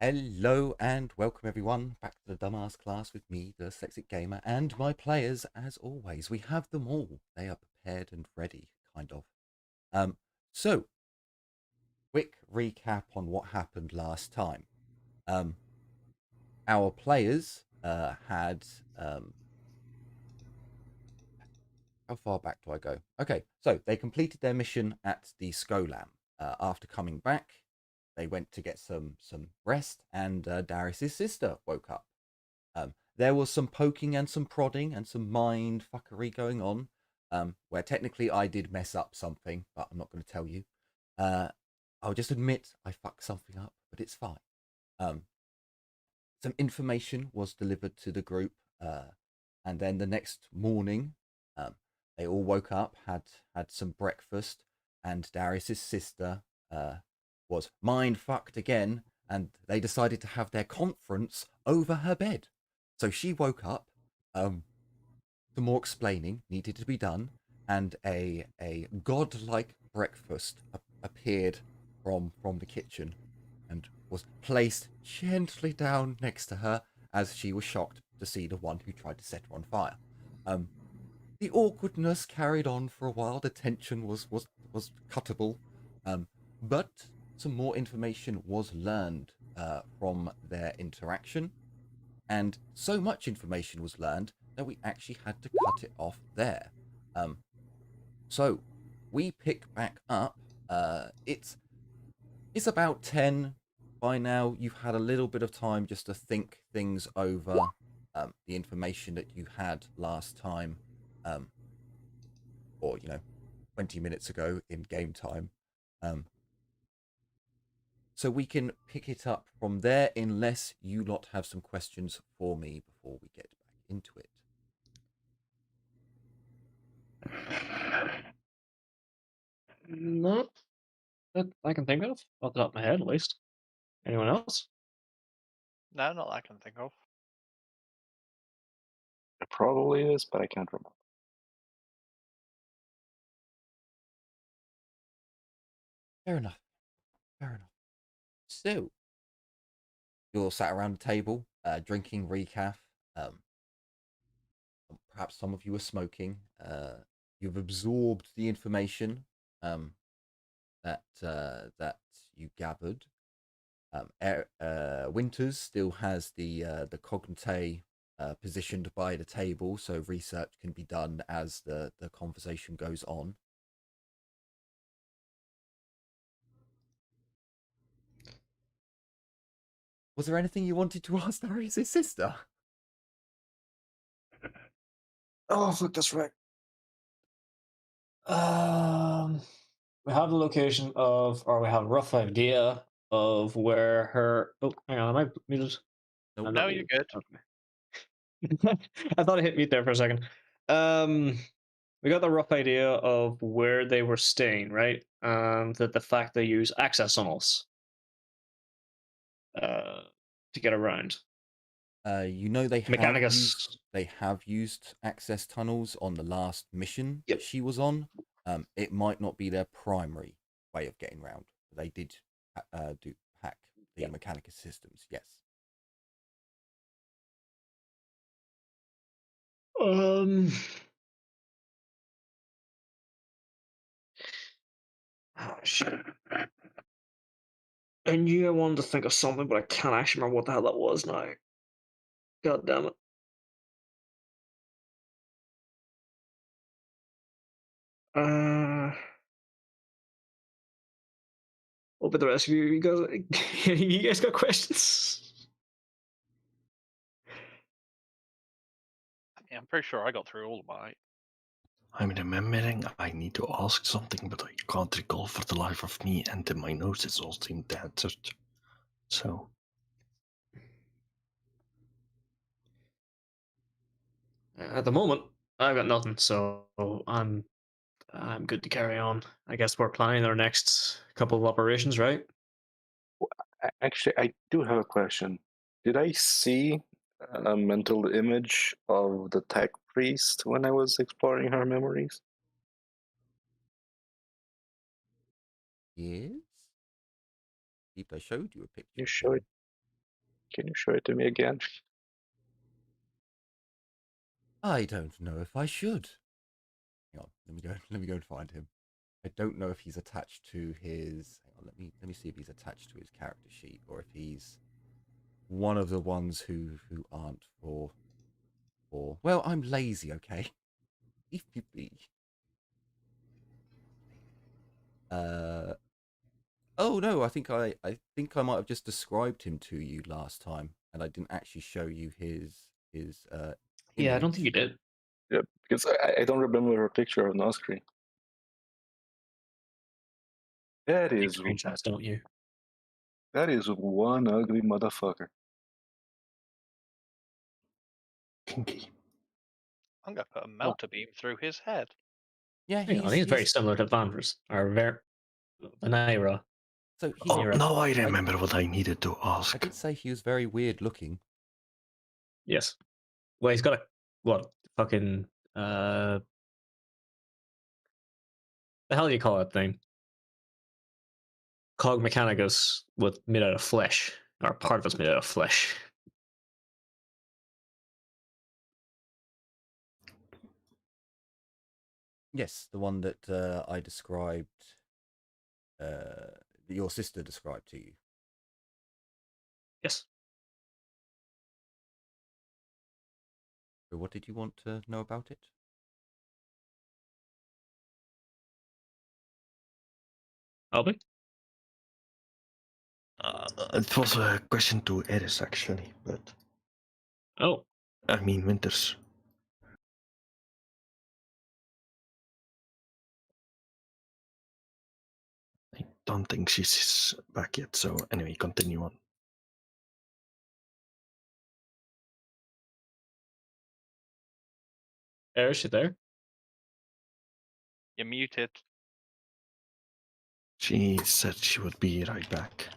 Hello and welcome everyone back to the Dumbass class with me, the Dyslexic Gamer, and my players as always. We have them all. They are prepared and ready, kind of. So, quick recap on what happened last time. Our players had... how far back do I go? Okay, so they completed their mission at the Skolam. After coming back, they went to get some rest, and Darius's sister woke up. There was some poking and some prodding and some mind fuckery going on, where technically I did mess up something, but I'm not going to tell you. I'll just admit I fucked something up, but it's fine. Some information was delivered to the group, and then the next morning, they all woke up, had some breakfast, and Darius's sister was mind fucked again, and they decided to have their conference over her bed. So she woke up. Some more explaining needed to be done, and a godlike breakfast appeared from the kitchen, and was placed gently down next to her as she was shocked to see the one who tried to set her on fire. The awkwardness carried on for a while. The tension was cuttable, but some more information was learned from their interaction, and so much information was learned that we actually had to cut it off there. So we pick back up. It's about 10 by now. You've had a little bit of time just to think things over, the information that you had last time, or 20 minutes ago in game time. So we can pick it up from there, unless you lot have some questions for me before we get back into it. Not that I can think of, off the top of my head at least. Anyone else? No, not that I can think of. It probably is, but I can't remember. Fair enough. Fair enough. So, you're sat around the table, drinking recaf. Perhaps some of you are smoking. You've absorbed the information that you gathered. Winters still has the cognate positioned by the table, so research can be done as the conversation goes on. Was there anything you wanted to ask Darius' sister? Oh, fuck, that's right. We have the location of, or we have a rough idea of where her. Oh, hang on, am I muted? Nope. No, you're good. Okay. I thought it hit mute there for a second. We got the rough idea of where they were staying, right? That the fact they use access tunnels to get around. They have used access tunnels on the last mission that she was on. It might not be their primary way of getting around. They did hack the Mechanicus systems, yes. Oh, shit. I knew I wanted to think of something, but I can't actually remember what the hell that was now. God damn it. What about the rest of you? You guys, you guys got questions? Yeah, I'm pretty sure I got through all of mine. I'm remembering I need to ask something, but I can't recall for the life of me, and in my notes it's all seemed answered. So. At the moment, I've got nothing, so I'm good to carry on. I guess we're planning our next couple of operations, right? Actually, I do have a question. Did I see a mental image of the tech priest when I was exploring her memories? Yes. I showed you a picture. You showed. Can you show it to me again? I don't know if I should. Hang on, let me go and find him. I don't know if he's attached to his. Hang on, let me see if he's attached to his character sheet or if he's one of the ones who aren't for. Well, I'm lazy, okay. Oh no, I think I might have just described him to you last time, and I didn't actually show you his Yeah, I don't think image. you did. Yeah, because I don't remember her picture on the screen. That Take is screenshots, don't you? one ugly motherfucker. Kinky. I'm gonna put a melter beam through his head. Yeah, Hang on, he's very similar to Vandra's, or Vanera. So he's, Oh, You're- now I remember what I needed to I ask. did say he was very weird looking. Yes. Well, he's got a fucking the hell do you call that thing? Cog Mechanicus made out of flesh, or part of it's made out of flesh. Yes, the one that I described, that your sister described to you. Yes. So what did you want to know about it? Albie? It was a question to Eris, actually, but Oh. I mean Winters. I don't think she's back yet, so anyway, continue on. Is you there? You're muted. She said she would be right back.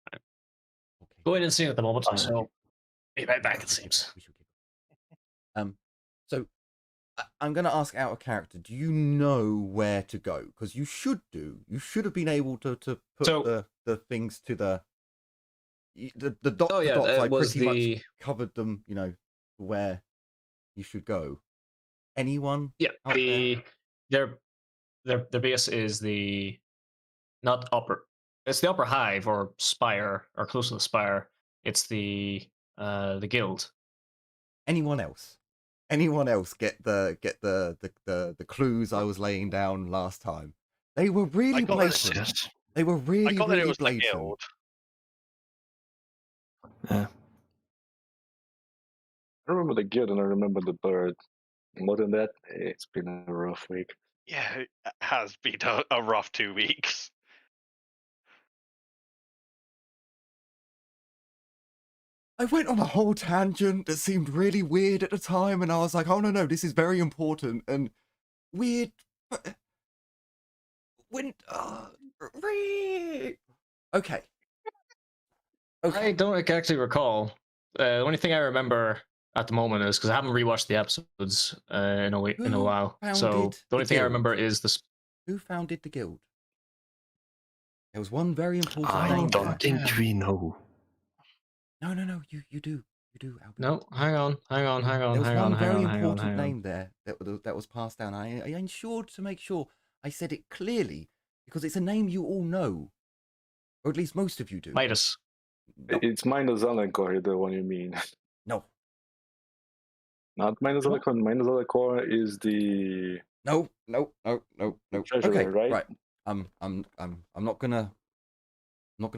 Okay. Going insane at the moment, Ah, so be right back, it seems. We should keep. So I'm going to ask out of character. Do you know where to go? Because you should do. You should have been able to put the things to the dots. Oh yeah, the dots. I it was pretty much covered them. Where you should go. Anyone? Yeah, out there? their base is the not upper. It's the upper hive or spire or close to the spire. It's the guild. Anyone else? Anyone else get the clues I was laying down last time? They were really got this, blatant. Yes. They were I really got that it really was the blatant. guild. Yeah. I remember the guild and I remember the bird. More than that, it's been a rough week. Yeah, it has been a rough 2 weeks. I went on a whole tangent that seemed really weird at the time, and I was like, "Oh no, this is very important and weird." When okay. I don't actually recall. The only thing I remember at the moment is because I haven't rewatched the episodes in a while. So founded the only the thing I guild? remember is this. Who founded the guild? There was one very important I name. don't think yeah. we know. No, you do, Albert. No, hang on. There was one very important name there that was passed down. I ensured to make sure I said it clearly because it's a name you all know, or at least most of you do. Midas. No, It's Minus Zelenkor, the one you mean. no, Not Minus Zelenkor. Minus Zelenkor is the no. treasurer, Okay, right? I'm not gonna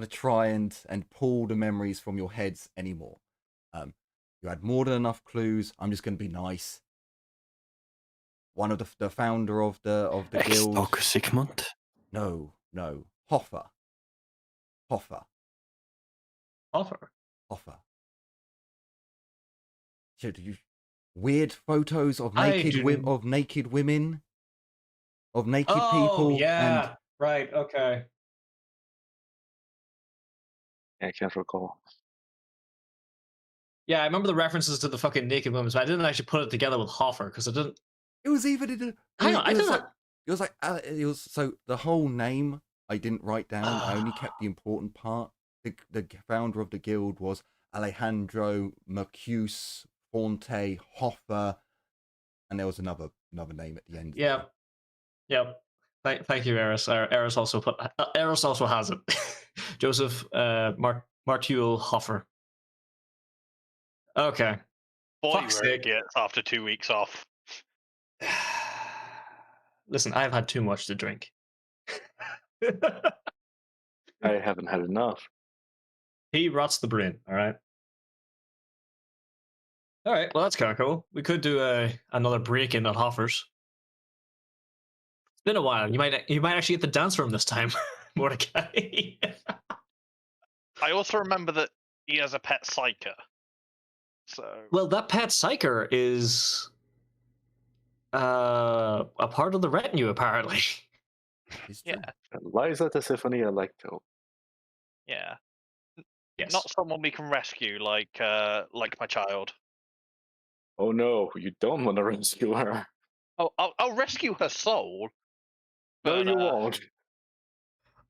try and pull the memories from your heads anymore. You had more than enough clues. I'm just gonna be nice. One of the founder of the guild. Ex-Doc Sigmund? No. Hoffer. So do you weird photos of naked women, of naked people? Yeah. And Right. Okay. I can't recall. Yeah, I remember the references to the fucking naked women, but I didn't actually put it together with Hoffer because I didn't. it was even in a. Hang on, it was like so the whole name I didn't write down. I only kept the important part. The founder of the guild was Alejandro Mercuse Fonte Hoffer, and there was another name at the end. Yep. Yep. Thank you, Eris. Eris also Eris also has it. Joseph Martuel Hoffer. Okay. Fuck's Bodywork sake. gets after 2 weeks off. Listen, I've had too much to drink. I haven't had enough. He rots the brain. All right. All right. Well, that's kind of cool. We could do another break in at Hoffer's. It's been a while. You might actually get the dance room this time, Mordecai. I also remember that he has a pet psyker. So Well, that pet psyker is a part of the retinue, apparently. It's true. yeah, Liza Tessifani Electo. yeah. Yes. Not someone we can rescue like my child. Oh no, you don't want to rescue her. Oh, I'll rescue her soul. No, But, you won't.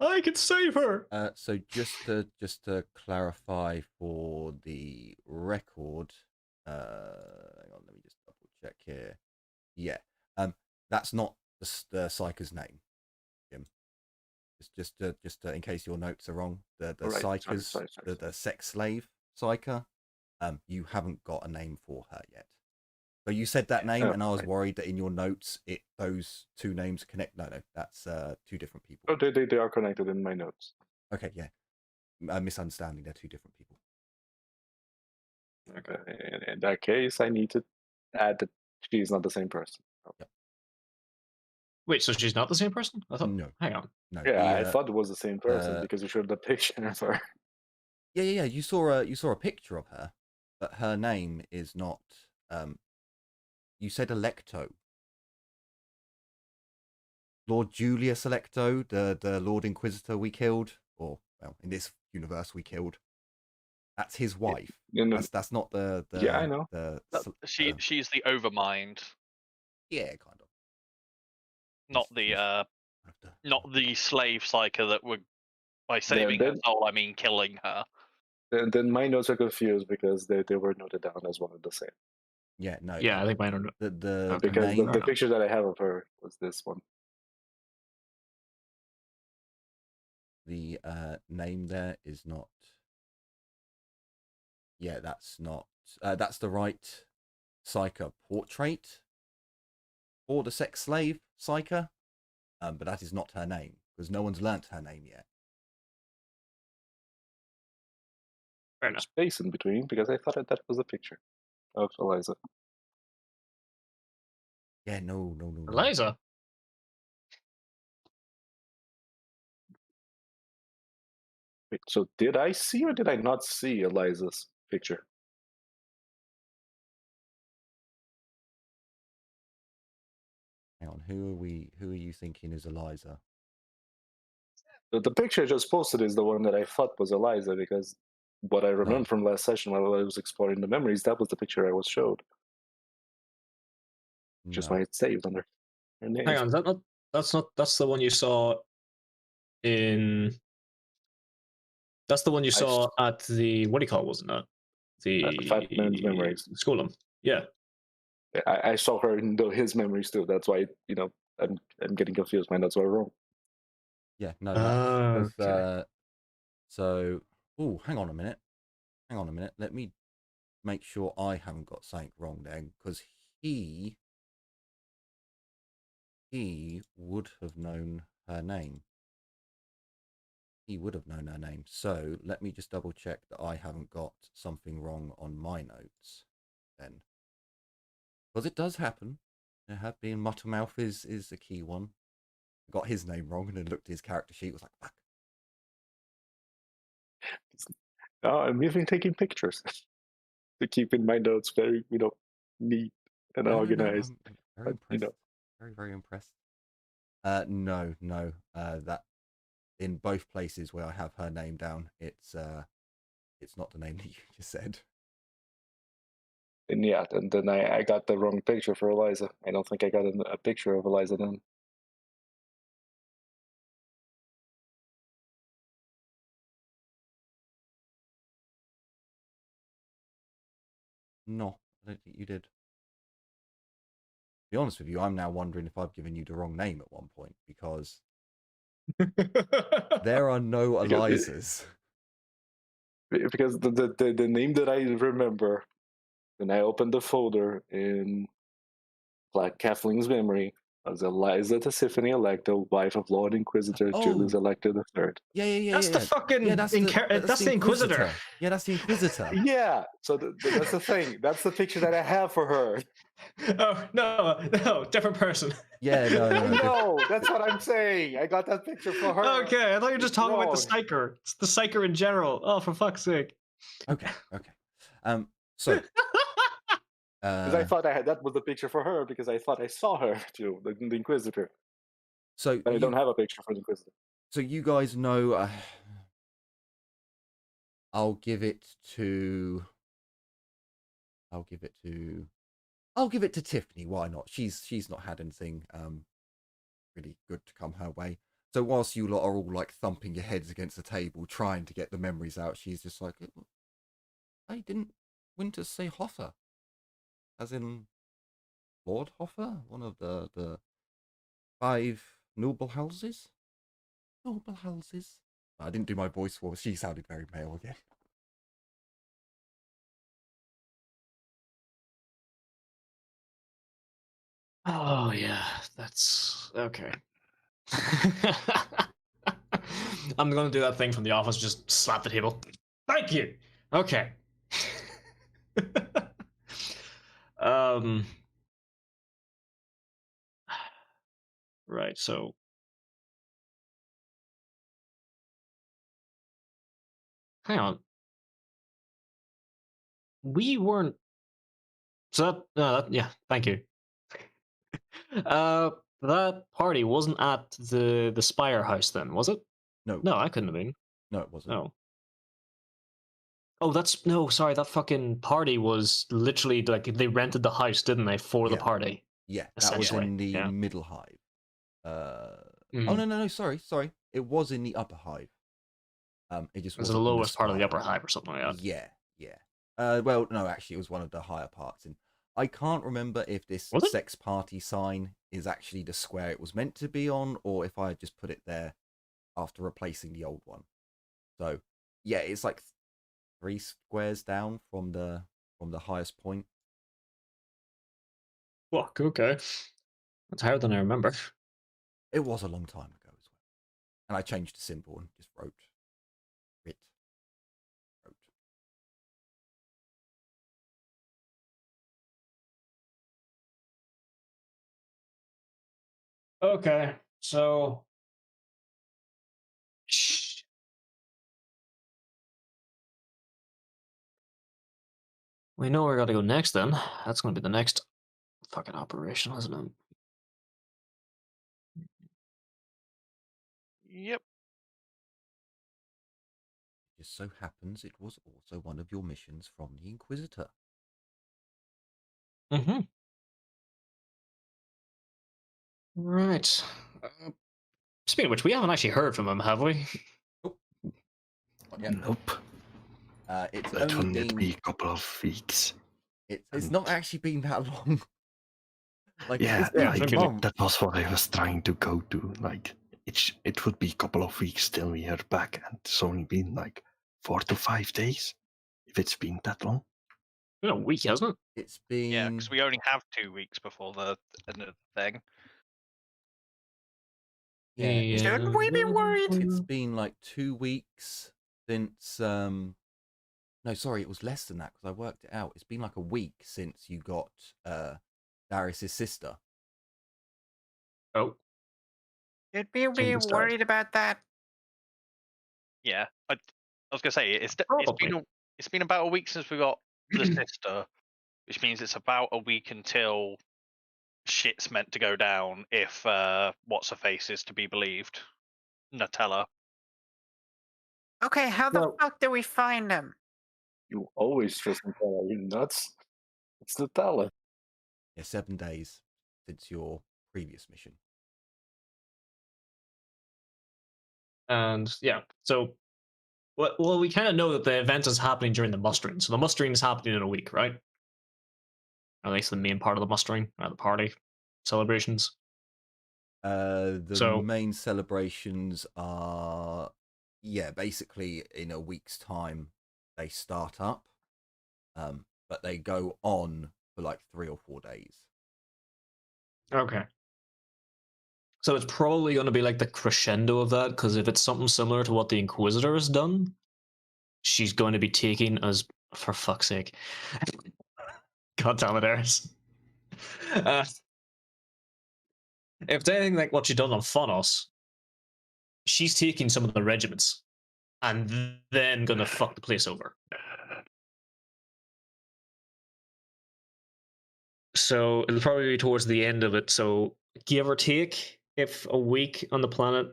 I can save her. So just to clarify for the record, hang on, let me just double check here. Yeah, that's not the psyker's name, Jim. Just in case your notes are wrong. The Right, psykers, sorry. the sex slave psyker, you haven't got a name for her yet. So you said that name, Oh, and I was right. worried that in your notes, those two names connect. No, that's two different people. Oh, they are connected in my notes. Okay, yeah, misunderstanding. They're two different people. Okay. In that case, I need to add that she's not the same person. Wait, so she's not the same person? I thought. No, Hang on. no. Yeah, the, I thought it was the same person because you showed the picture of her. Yeah. You saw a picture of her, but her name is not. You said Electo. Lord Julius Electo, the Lord Inquisitor we killed, or well, in this universe we killed. That's his wife. You know, That's not the yeah, I know. She's the overmind, yeah, kind of. not She's- the slave psyker that would by saving her then- soul I mean killing her. Then my notes are confused because they were noted down as one of the same. Yeah, no. Yeah, I think mine are. The Because name. the picture that I have of her was this one. The name there is not. Yeah, that's not. That's the right psyker portrait for the sex slave psyker, but that is not her name because no one's learnt her name yet. Fair enough. Space in between because I thought that was a picture of Eliza. Yeah, no. Eliza. Wait, so did I see or did I not see Eliza's picture? Hang on, who are you thinking is Eliza? The picture I just posted is the one that I thought was Eliza because what I remember from last session while I was exploring the memories, that was the picture I was showed. Just No. why it's saved under her name. Hang on. That's the one you saw in. That's the one you saw at the what do you call it? Wasn't it? The Fat Man's Memories. Schoolum. Yeah. I saw her in his memories too. That's why I'm getting confused. My notes are wrong. Yeah, no. That's Okay. so. Oh, hang on a minute. Let me make sure I haven't got something wrong then, because he would have known her name. So let me just double check that I haven't got something wrong on my notes then, because it does happen. There have been Muttermouth is a key one. Got his name wrong and then looked at his character sheet. Was like, fuck. Oh, I'm even taking pictures to keep in my notes very, neat and organized. I'm very impressed. Very impressed. No. That in both places where I have her name down, it's not the name that you just said. And yeah, and then I got the wrong picture for Eliza. I don't think I got a picture of Eliza then. No, I don't think you did. To be honest with you, I'm now wondering if I've given you the wrong name at one point, because there are no Because- Elizas. Because the name that I remember when I opened the folder in Black Kathleen's memory was Eliza Tisiphone Electo, wife of Lord Inquisitor Julius Elector III. Yeah. That's the fucking that's the Inquisitor. Yeah, that's the Inquisitor. Yeah, so that's the thing. That's the picture that I have for her. Oh no, different person. Yeah, no. No, that's what I'm saying. I got that picture for her. Okay, I thought you were just talking about the No. Psyker. It's the Psyker in general. Oh, for fuck's sake. Okay. So Because I thought that was the picture for her, because I thought I saw her too, the Inquisitor. so But I you, don't have a picture for the Inquisitor. so you guys know. I'll give it to Tiffany. Why not? She's not had anything really good to come her way. So whilst you lot are all like thumping your heads against the table trying to get the memories out, she's just like, "Hey, didn't Winter say Hoffer? As in Lord Hoffer, one of the 5 noble houses? Noble houses." I didn't do my voice for her. She sounded very male again. Oh yeah, that's okay. I'm gonna do that thing from The Office, just slap the table. Thank you. Okay. um. Right. So. Hang on. We weren't. So yeah. Thank you. That party wasn't at the Spire house then, was it? No, No, I couldn't have been. no, it wasn't. No. Oh, that's no. Sorry, that fucking party was literally like they rented the house, didn't they, for the Yeah. party? Yeah, that was Essentially, in the yeah. middle hive. Oh Mhm. no, sorry. It was in the upper hive. It just It was the wasn't in lowest part of the spire. upper hive or something like that. Yeah. Well, no, actually, it was one of the higher parts. And I can't remember if this Was it? sex party sign is actually the square it was meant to be on, or if I had just put it there after replacing the old one. So, yeah, it's like 3 squares down from the highest point. Fuck. Okay. That's higher than I remember. It was a long time ago as well, and I changed the symbol and just wrote it. Okay, so. We know where we gotta go next then. That's gonna be the next fucking operation, isn't it? Yep. It just so happens it was also one of your missions from the Inquisitor. Mm-hmm. Right. Speaking of which, we haven't actually heard from him, have we? Not yet. Nope. It's That only will need to been. be a couple of weeks. It's not actually been that long. Like, Yeah, it's been like, a month. that was what I was trying to go to. Like, it would be a couple of weeks till we are back, and it's only been like 4 to 5 days, if it's been that long. It's been a week, hasn't it? It's been. Yeah, because we only have 2 weeks before the end of the thing. Yeah, Shouldn't we be worried? It's been like 2 weeks since. No, sorry, it was less than that because I worked it out. It's been like a week since you got Darius's sister. Oh. Should we be Change the start. worried about that? Yeah, I was gonna say it's Probably. been about a week since we got the sister, which means it's about a week until shit's meant to go down. If what's her face is to be believed, Nutella. Okay, how the Well- fuck do we find him? You always trust Nutella. Are you nuts? It's Nutella. Yeah, 7 days since your previous mission. And yeah, so well, we kind of know that the event is happening during the mustering. So the mustering is happening in a week, right? at least the main part of the mustering or the party celebrations. The So- main celebrations are, yeah, basically in a week's time they start up, but they go on for like 3 or 4 days. Okay. So it's probably going to be like the crescendo of that, because if it's something similar to what the Inquisitor has done, she's going to be taking us, for fuck's sake. God damn it, Eris. If it's anything like what she done on Phonos, she's taking some of the regiments and then gonna fuck the place over. So it'll probably be towards the end of it. So give or take, if a week on the planet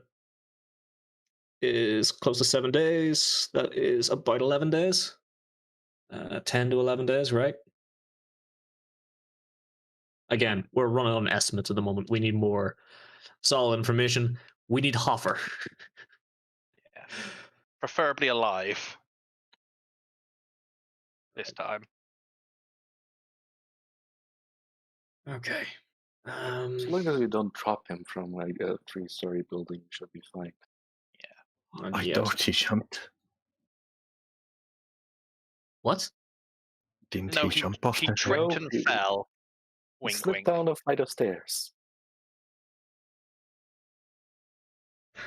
is close to 7 days, that is about 11 days. 10 to 11 days, right? Again, we're running on estimates at the moment. We need more solid information. We need Hoffer. Preferably alive. This time. Okay. As long as we don't drop him from like a 3-story building, we should be fine. I yeah. thought he jumped. What? Didn't No, he he jump off that? tripped No, and he- fell. He Wink, slipped wink. down a flight of stairs.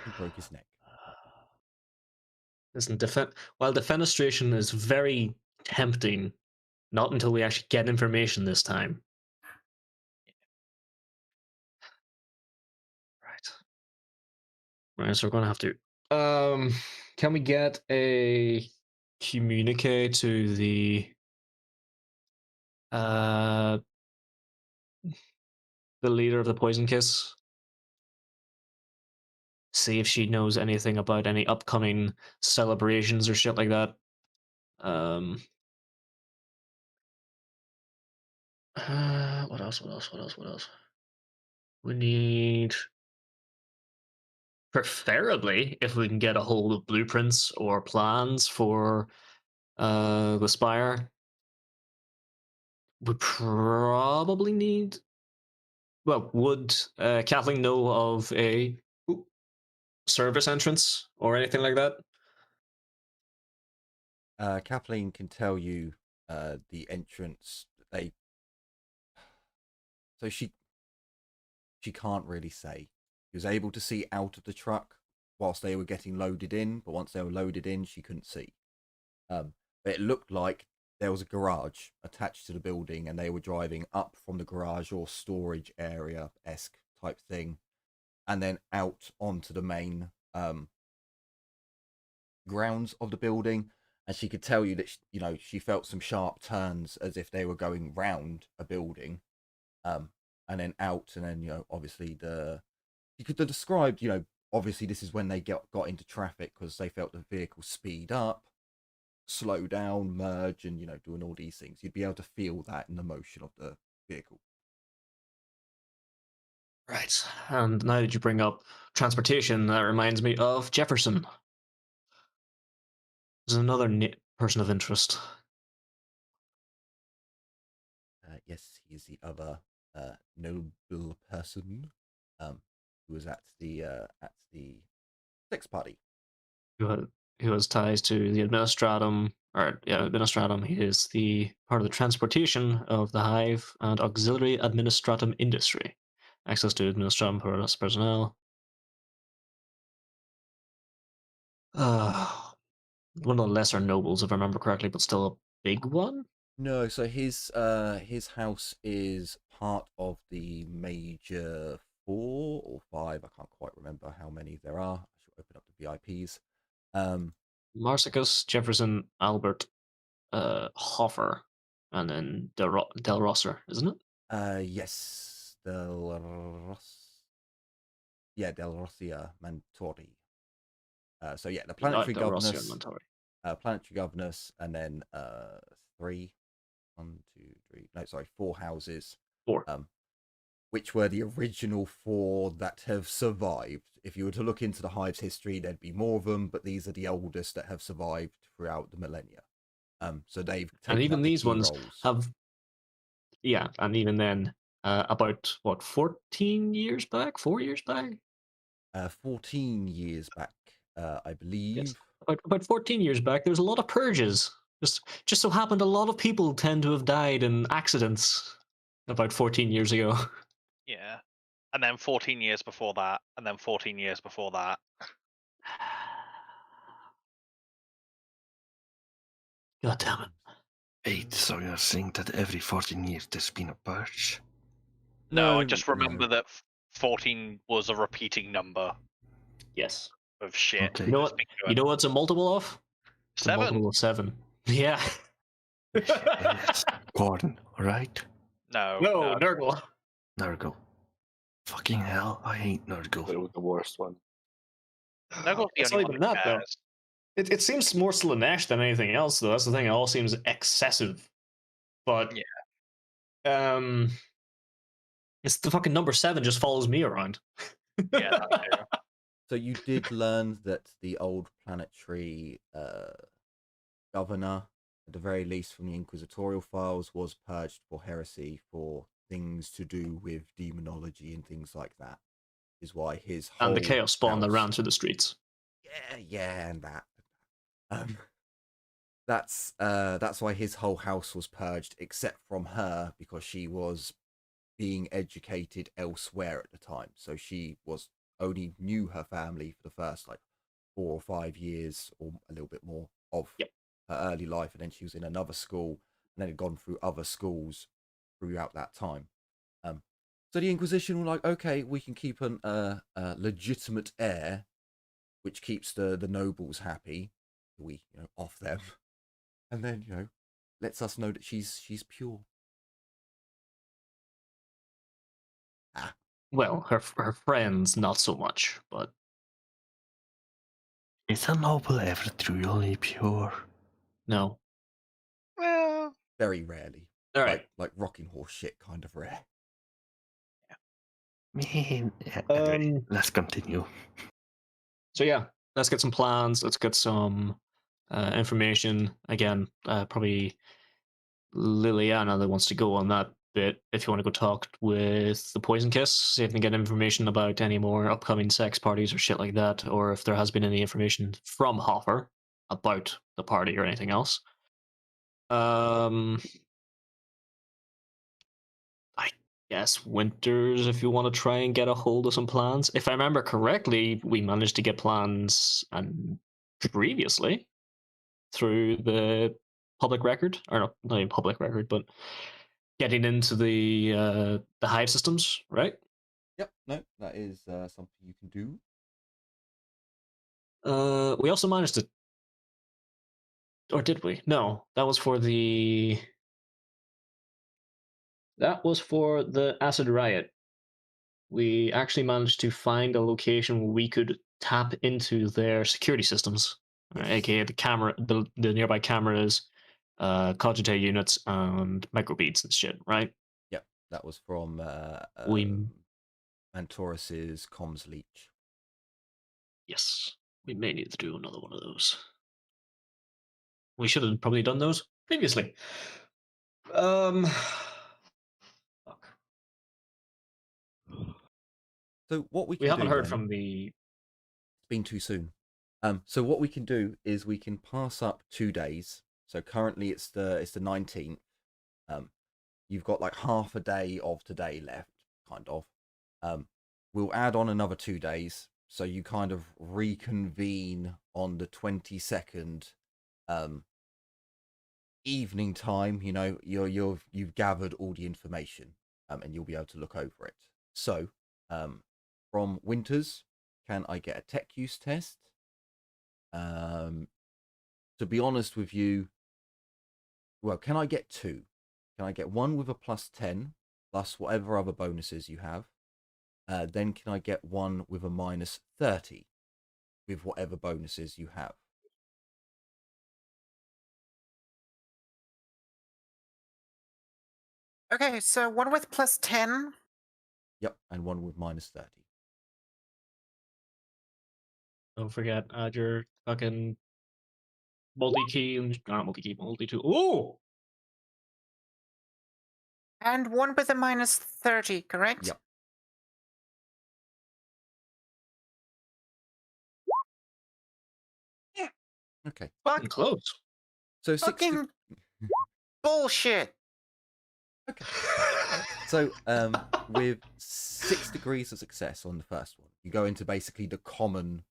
He broke his neck. Listen, while defenestration is very tempting, not until we actually get information this time. Right, so we're gonna have to. Can we get a communique to the leader of the Poison Kiss? See if she knows anything about any upcoming celebrations or shit like that. What else? We need, preferably, if we can get a hold of blueprints or plans for the Spire. We probably need. Well, would Kathleen know of a service entrance or anything like that? Kathleen can tell you the entrance. So she can't really say. She was able to see out of the truck whilst they were getting loaded in, but once they were loaded in, she couldn't see. But it looked like there was a garage attached to the building, and they were driving up from the garage or storage area-esque type thing, and then out onto the main grounds of the building. And she could tell you that she felt some sharp turns as if they were going round a building, and then out, and then obviously you could have described obviously this is when they got into traffic, because they felt the vehicle speed up, slow down, merge, and doing all these things. You'd be able to feel that in the motion of the vehicle. Right. And now that you bring up transportation, that reminds me of Jefferson. There's another person of interest. Yes, he is the other noble person who was at the sex party. Who has ties to the Administratum, Administratum. He is the part of the transportation of the Hive and auxiliary Administratum industry. Access to Administratum personnel. One of the lesser nobles, if I remember correctly, but still a big one. No, so his house is part of the major 4 or 5. I can't quite remember how many there are. I should open up the VIPs. Marsicus, Jefferson, Albert, Hoffer, and then Del Rosser, isn't it? Yes, Del Rossia Mantori. So yeah, the planetary Del Rosser governors, and Montori. planetary governors, and then 4 houses. 4. Which were the original 4 that have survived. If you were to look into the Hive's history, there'd be more of them, but these are the oldest that have survived throughout the millennia. So they've taken And even up the these key ones roles. have yeah, and even then, about what 14 years back, 4 years back. 14 years back, I believe. Yes, about 14 years back, there's a lot of purges. Just so happened a lot of people tend to have died in accidents about 14 years ago. Yeah. And then 14 years before that, and then 14 years before that. God damn it. Wait, so you're saying that every 14 years there's been a purge? No, I No, just no. remember that 14 was a repeating number Yes. of shit. Okay. You know that's what? been You going. know what's a multiple of? It's a 7. multiple of 7. Yeah. Yes. Corn, alright? No, No, no. Nurgle. Nurgle. Fucking hell, I hate Nurgle. It was the worst one. Nurgle's the It's only not one even that that, though. cares. It seems more Slanesh than anything else, though. That's the thing. It all seems excessive. But it's the fucking number 7 just follows me around. Yeah, that too. So you did learn that the old planetary governor, at the very least from the Inquisitorial files, was purged for heresy for things to do with demonology and things like that. Is why his whole And the chaos spawn that house- ran through the streets. yeah, and that. That's why his whole house was purged, except from her, because she was being educated elsewhere at the time. So she was only knew her family for the first like 4 or 5 years or a little bit more of her early life, and then she was in another school and then had gone through other schools throughout that time. So the Inquisition were like, okay, we can keep a legitimate heir, which keeps the nobles happy. We off them, and then lets us know that she's pure. Well, her friends not so much, but Is a noble ever truly pure? no. Well, Very rarely. All right. Like rocking horse shit, kind of rare. Man, anyway, let's continue. So yeah, let's get some plans. Let's get some information. Again, probably Liliana that wants to go on that bit. If you want to go talk with the Poison Kiss, see if you can get information about any more upcoming sex parties or shit like that, or if there has been any information from Hoffer about the party or anything else. I guess Winters, if you want to try and get a hold of some plans. If I remember correctly, we managed to get plans previously through the public record, or not even public record, but getting into the hive systems, right? Yep, no, that is something you can do. We also managed to, or did we? No, that was for the acid riot. We actually managed to find a location where we could tap into their security systems, aka the camera, the nearby cameras, cogitate units, and microbeads and shit, right? Yep, that was from We Mantorus's comms leech. Yes, we may need to do another one of those. We should have probably done those previously. Fuck. So what we can We haven't do heard then, from the. it's been too soon. So what we can do is we can pass up 2 days. So currently it's the 19th. You've got like half a day of today left, kind of. We'll add on another 2 days, so you kind of reconvene on the 22nd evening time. You've gathered all the information, and you'll be able to look over it. So from Winters, can I get a tech use test? To be honest with you, well, can I get 2? Can I get one with a +10 plus whatever other bonuses you have? Then can I get one with a -30 with whatever bonuses you have? Okay, so one with +10. Yep, and one with -30. Don't forget, add your fucking multi-key and not multi-key, multi-tool. Ooh! And one with a minus 30, correct? Yep. Yeah. Okay. Fucking close. So 60. Fucking bullshit. Okay. So with 6 degrees of success on the first one, you go into basically the common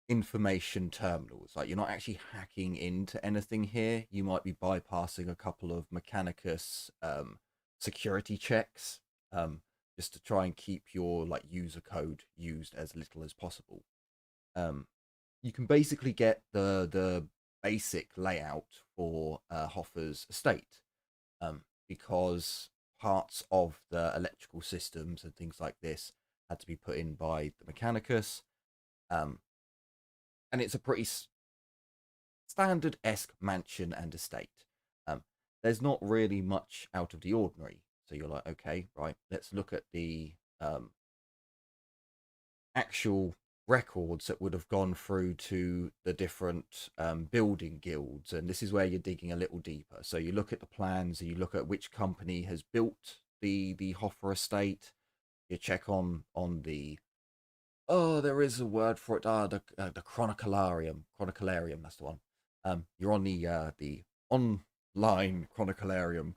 information terminals. Like, you're not actually hacking into anything here. You might be bypassing a couple of Mechanicus security checks just to try and keep your like user code used as little as possible. You can basically get the basic layout for Hoffer's estate, because parts of the electrical systems and things like this had to be put in by the Mechanicus, and it's a pretty standard-esque mansion and estate. There's not really much out of the ordinary, so you're like, okay, right, let's look at the actual records that would have gone through to the different building guilds, and this is where you're digging a little deeper. So you look at the plans and you look at which company has built the Hoffer estate. You check on the there is a word for it, the chronicalarium, that's the one. You're on the online chronicalarium.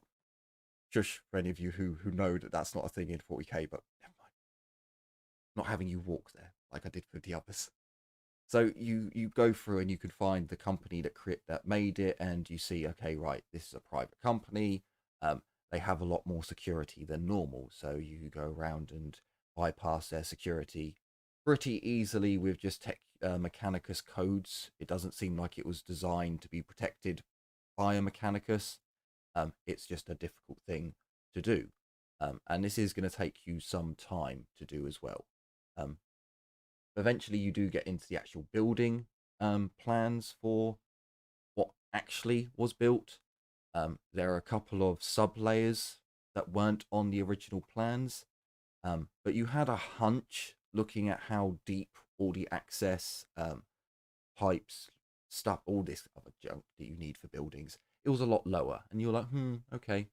Shush, for any of you who know that that's not a thing in 40k, but never mind. Not having you walk there like I did for the others. So you go through and you can find the company that made it, and you see, okay, right, this is a private company. They have a lot more security than normal, so you go around and bypass their security pretty easily with just Mechanicus codes. It doesn't seem like it was designed to be protected by a Mechanicus. It's just a difficult thing to do, and this is going to take you some time to do as well. Eventually you do get into the actual building plans for what actually was built. There are a couple of sub layers that weren't on the original plans, but you had a hunch looking at how deep all the access pipes, stuff, all this other junk that you need for buildings, it was a lot lower, and you're like, okay.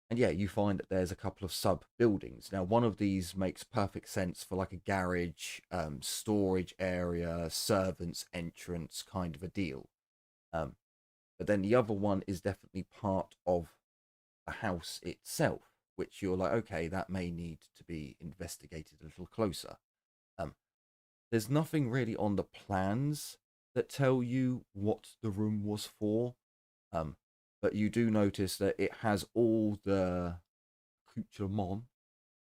And yeah, you find that there's a couple of sub buildings. Now, one of these makes perfect sense for like a garage, storage area, servants entrance kind of a deal. But then the other one is definitely part of the house itself, which you're like, okay, that may need to be investigated a little closer. There's nothing really on the plans that tell you what the room was for. But you do notice that it has all the accoutrement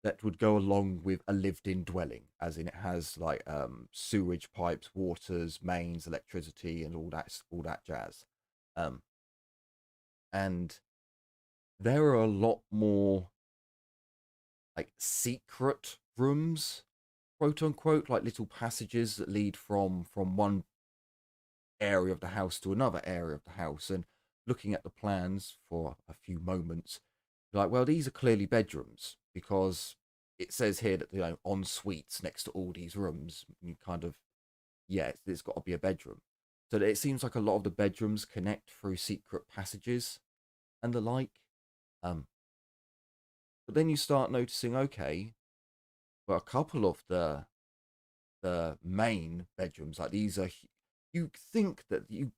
that would go along with a lived-in dwelling, as in it has like sewage pipes, waters, mains, electricity, and all that jazz. And there are a lot more like secret rooms, quote unquote, like little passages that lead from one area of the house to another area of the house. And looking at the plans for a few moments, you're like, well, these are clearly bedrooms, because it says here that, en suites next to all these rooms. You kind of, yeah, it's got to be a bedroom. So it seems like a lot of the bedrooms connect through secret passages and the like. But then you start noticing, okay, well, a couple of the main bedrooms, like these are, you think that you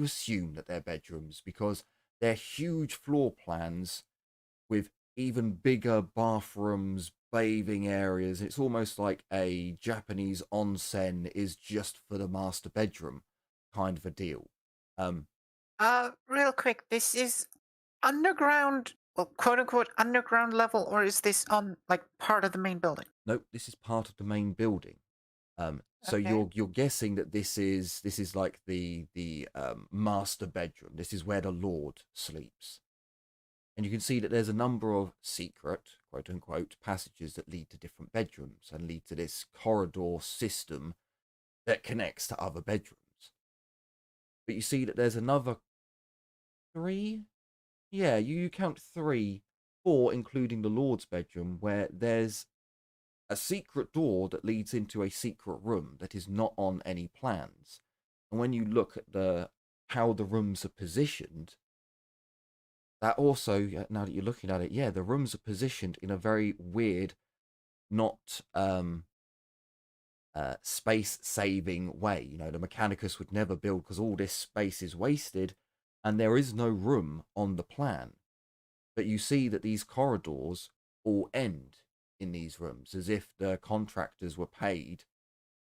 assume that they're bedrooms because they're huge floor plans with even bigger bathrooms, bathing areas. It's almost like a Japanese onsen is just for the master bedroom kind of a deal. Real quick, this is underground, well, quote unquote underground level, or is this on like part of the main building? Nope, this is part of the main building. So Okay. you're guessing that this is like the master bedroom. This is where the Lord sleeps. And you can see that there's a number of secret, quote unquote, passages that lead to different bedrooms and lead to this corridor system that connects to other bedrooms. But you see that there's another 3. Yeah, you count 3, 4, including the Lord's bedroom, where there's a secret door that leads into a secret room that is not on any plans. And when you look at how the rooms are positioned, that also, now that you're looking at it, yeah, the rooms are positioned in a very weird, not space-saving way. You know, the Mechanicus would never build because all this space is wasted, and there is no room on the plan. But you see that these corridors all end in these rooms, as if the contractors were paid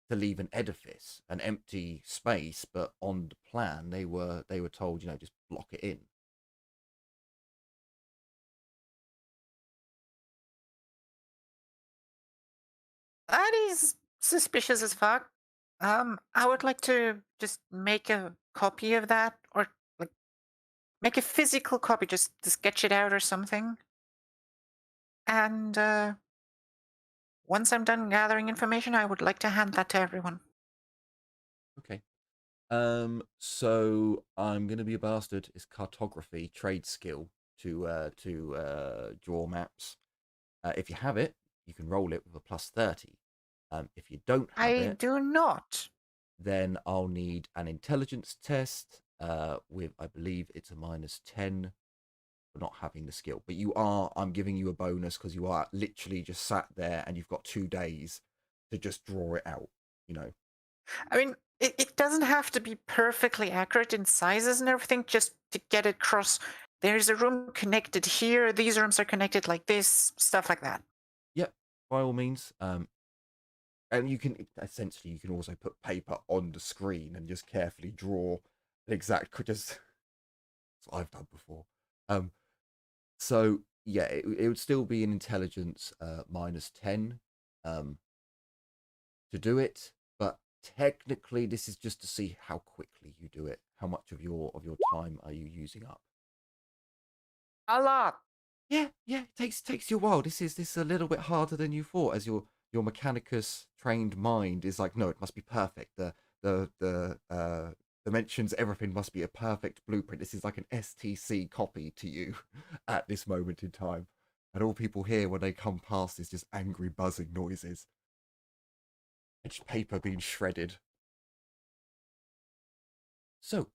to leave an edifice, an empty space, but on the plan they were told, you know, just block it in. That is suspicious as fuck. I would like to just make a copy of that, or like make a physical copy, just to sketch it out or something. And once I'm done gathering information, I would like to hand that to everyone. Okay. So I'm gonna be a bastard. It's cartography, trade skill to draw maps. If you have it, you can roll it with a +30. If you don't have I it, do not. then I'll need an intelligence test with, I believe it's a -10 for not having the skill. But I'm giving you a bonus because you are literally just sat there and you've got 2 days to just draw it out, you know. I mean, it doesn't have to be perfectly accurate in sizes and everything, just to get it across. There's a room connected here, these rooms are connected like this, stuff like that. Yep, by all means. And you can essentially, you can also put paper on the screen and just carefully draw an exact, just that's what I've done before. So yeah, it would still be an intelligence -10 to do it, but technically this is just to see how quickly you do it. How much of your time are you using up? A lot. Yeah, it takes you a while. This is a little bit harder than you thought, as your Mechanicus trained mind is like, no, it must be perfect. The dimensions, everything must be a perfect blueprint. This is like an STC copy to you at this moment in time. And all people hear when they come past is just angry buzzing noises. It's paper being shredded. So,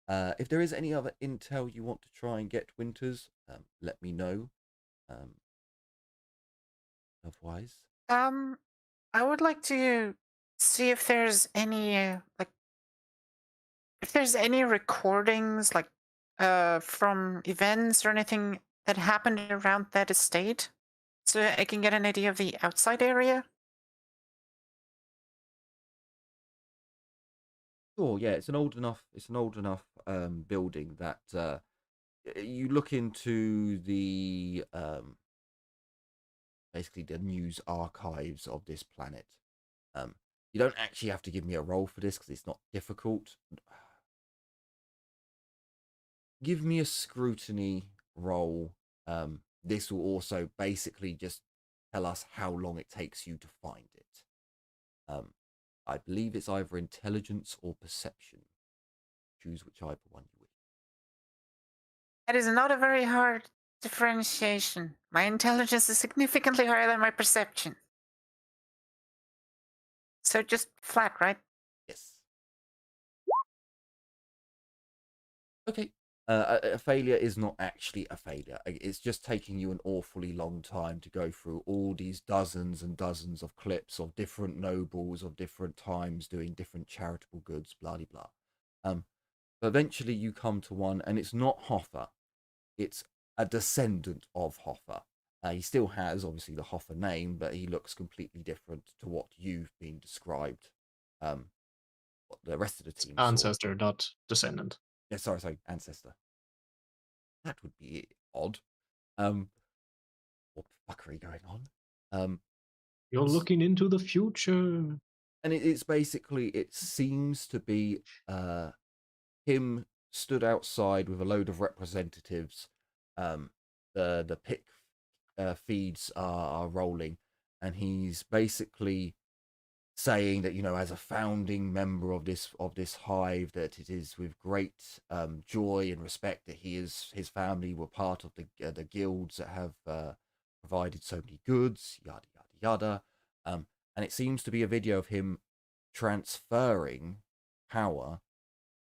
if there is any other intel you want to try and get, Winters, let me know. Otherwise, I would like to see if there's any if there's any recordings from events or anything that happened around that estate, so I can get an idea of the outside area. sure, yeah, it's an old enough building that you look into the basically the news archives of this planet. You don't actually have to give me a roll for this because it's not difficult. Give me a scrutiny roll. This will also basically just tell us how long it takes you to find it. I believe it's either intelligence or perception. Choose whichever one you wish. That is not a very hard differentiation. My intelligence is significantly higher than my perception. So just flat, right? Yes. Okay. A failure is not actually a failure. It's just taking you an awfully long time to go through all these dozens and dozens of clips of different nobles of different times doing different charitable goods, blah blah blah. But eventually you come to one, and it's not Hoffa. It's a descendant of Hoffa. He still has obviously the Hoffa name, but he looks completely different to what you've been described. What the rest of the team saw. Ancestor, not descendant. Yeah, sorry, ancestor. That would be odd. What fuckery going on? You're looking into the future. And it's basically, it seems to be him stood outside with a load of representatives. The pick feeds are rolling, and he's basically saying that, you know, as a founding member of this hive, that it is with great joy and respect that his family were part of the guilds that have provided so many goods, yada yada yada. And it seems to be a video of him transferring power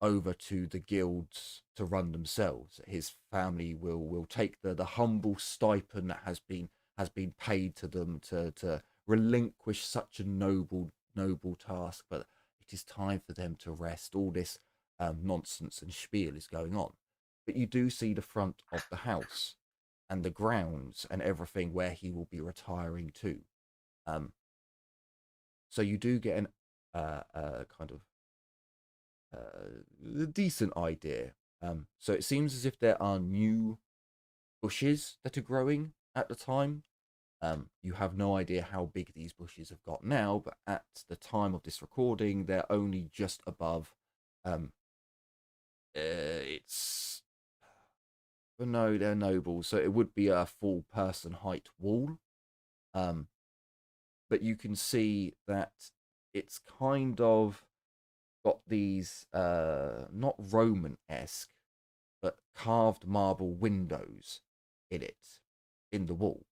over to the guilds to run themselves. His family will take the humble stipend that has been paid to them to relinquish such a noble task, but it is time for them to rest. All this nonsense and spiel is going on, but you do see the front of the house and the grounds and everything where he will be retiring to. So you do get a kind of a decent idea. So it seems as if there are new bushes that are growing at the time. You have no idea how big these bushes have got now, but at the time of this recording, they're only just above. It's no, they're noble, so it would be a full person height wall. But you can see that it's kind of got these not Roman-esque, but carved marble windows in it, in the wall.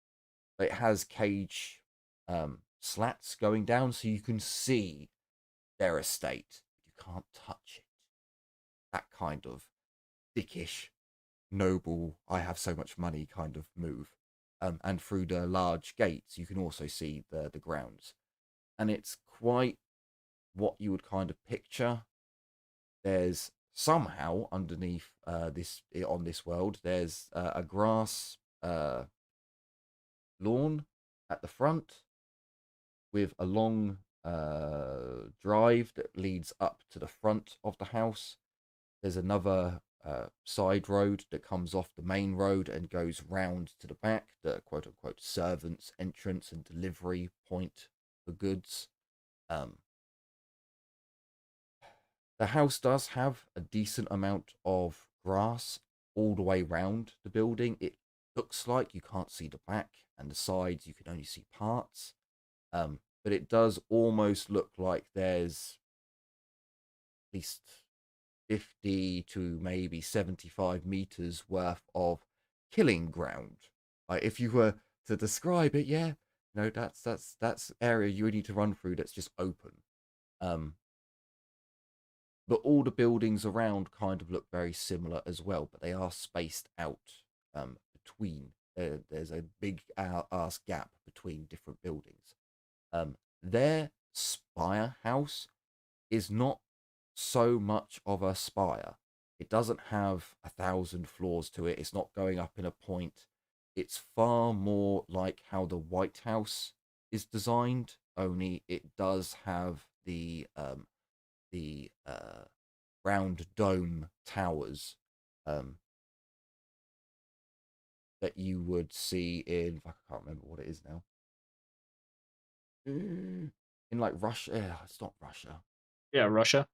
It has cage slats going down, so you can see their estate. You can't touch it. That kind of dickish, noble, I have so much money kind of move. And through the large gates, you can also see the grounds. And it's quite what you would kind of picture. There's somehow underneath on this world, there's a grass lawn at the front with a long drive that leads up to the front of the house. There's another side road that comes off the main road and goes round to the back, the quote-unquote servants' entrance and delivery point for goods. The house does have a decent amount of grass all the way round the building. It looks like you can't see the back, and the sides you can only see parts. But it does almost look like there's at least 50 to maybe 75 meters worth of killing ground. Like if you were to describe it, yeah, no, that's area you would need to run through that's just open. But all the buildings around kind of look very similar as well, but they are spaced out between. There's a big ass gap between different buildings. Their spire house is not so much of a spire. It doesn't have 1,000 floors to it. It's not going up in a point. It's far more like how the White House is designed, only it does have the round dome towers that you would see in, I can't remember what it is now, in like Russia. Yeah, it's not Russia. Yeah, Russia.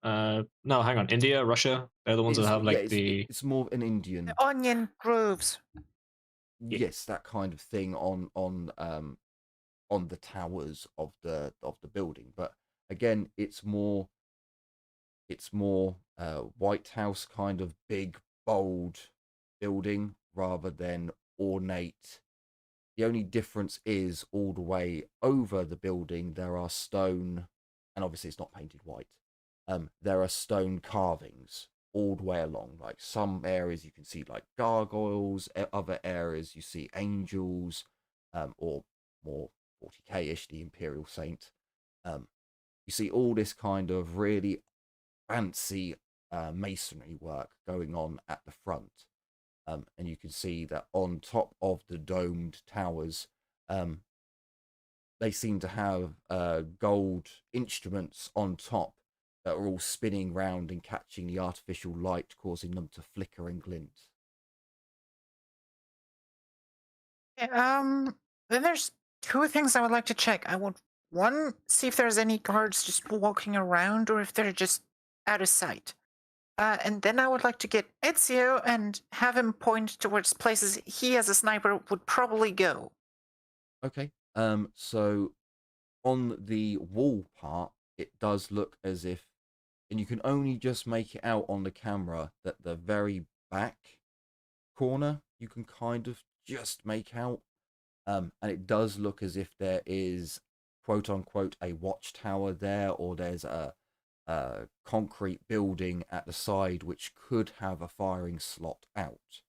No, hang on. India, Russia. They're the ones that have like it's more an Indian. The onion groves. Yes, that kind of thing on the towers of the building. But again, it's more White House kind of big, bold building rather than ornate. The only difference is all the way over the building there are stone, and obviously it's not painted white. There are stone carvings all the way along. Like some areas you can see like gargoyles, other areas you see angels, or more 40k-ish, the Imperial Saint. You see all this kind of really fancy masonry work going on at the front. And you can see that on top of the domed towers, they seem to have gold instruments on top that are all spinning round and catching the artificial light, causing them to flicker and glint. Then there's two things I would like to check. I would, one, see if there's any guards just walking around or if they're just out of sight. And then I would like to get Ezio and have him point towards places he as a sniper would probably go. Okay. So on the wall part, it does look as if, and you can only just make it out on the camera, that the very back corner you can kind of just make out. And it does look as if there is, quote unquote, a watchtower there, or there's a concrete building at the side which could have a firing slot out.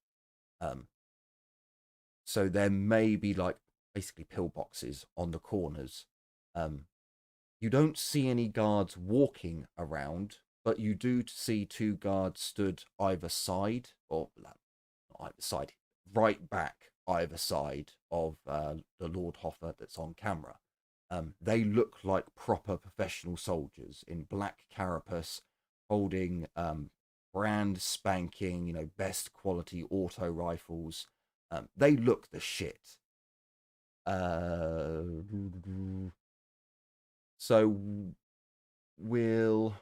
So there may be like basically pillboxes on the corners. You don't see any guards walking around, but you do see 2 guards stood either side, or not either side, right back either side of the Lord Hoffer that's on camera. They look like proper professional soldiers in black carapace, holding brand spanking, best quality auto rifles. They look the shit. So we'll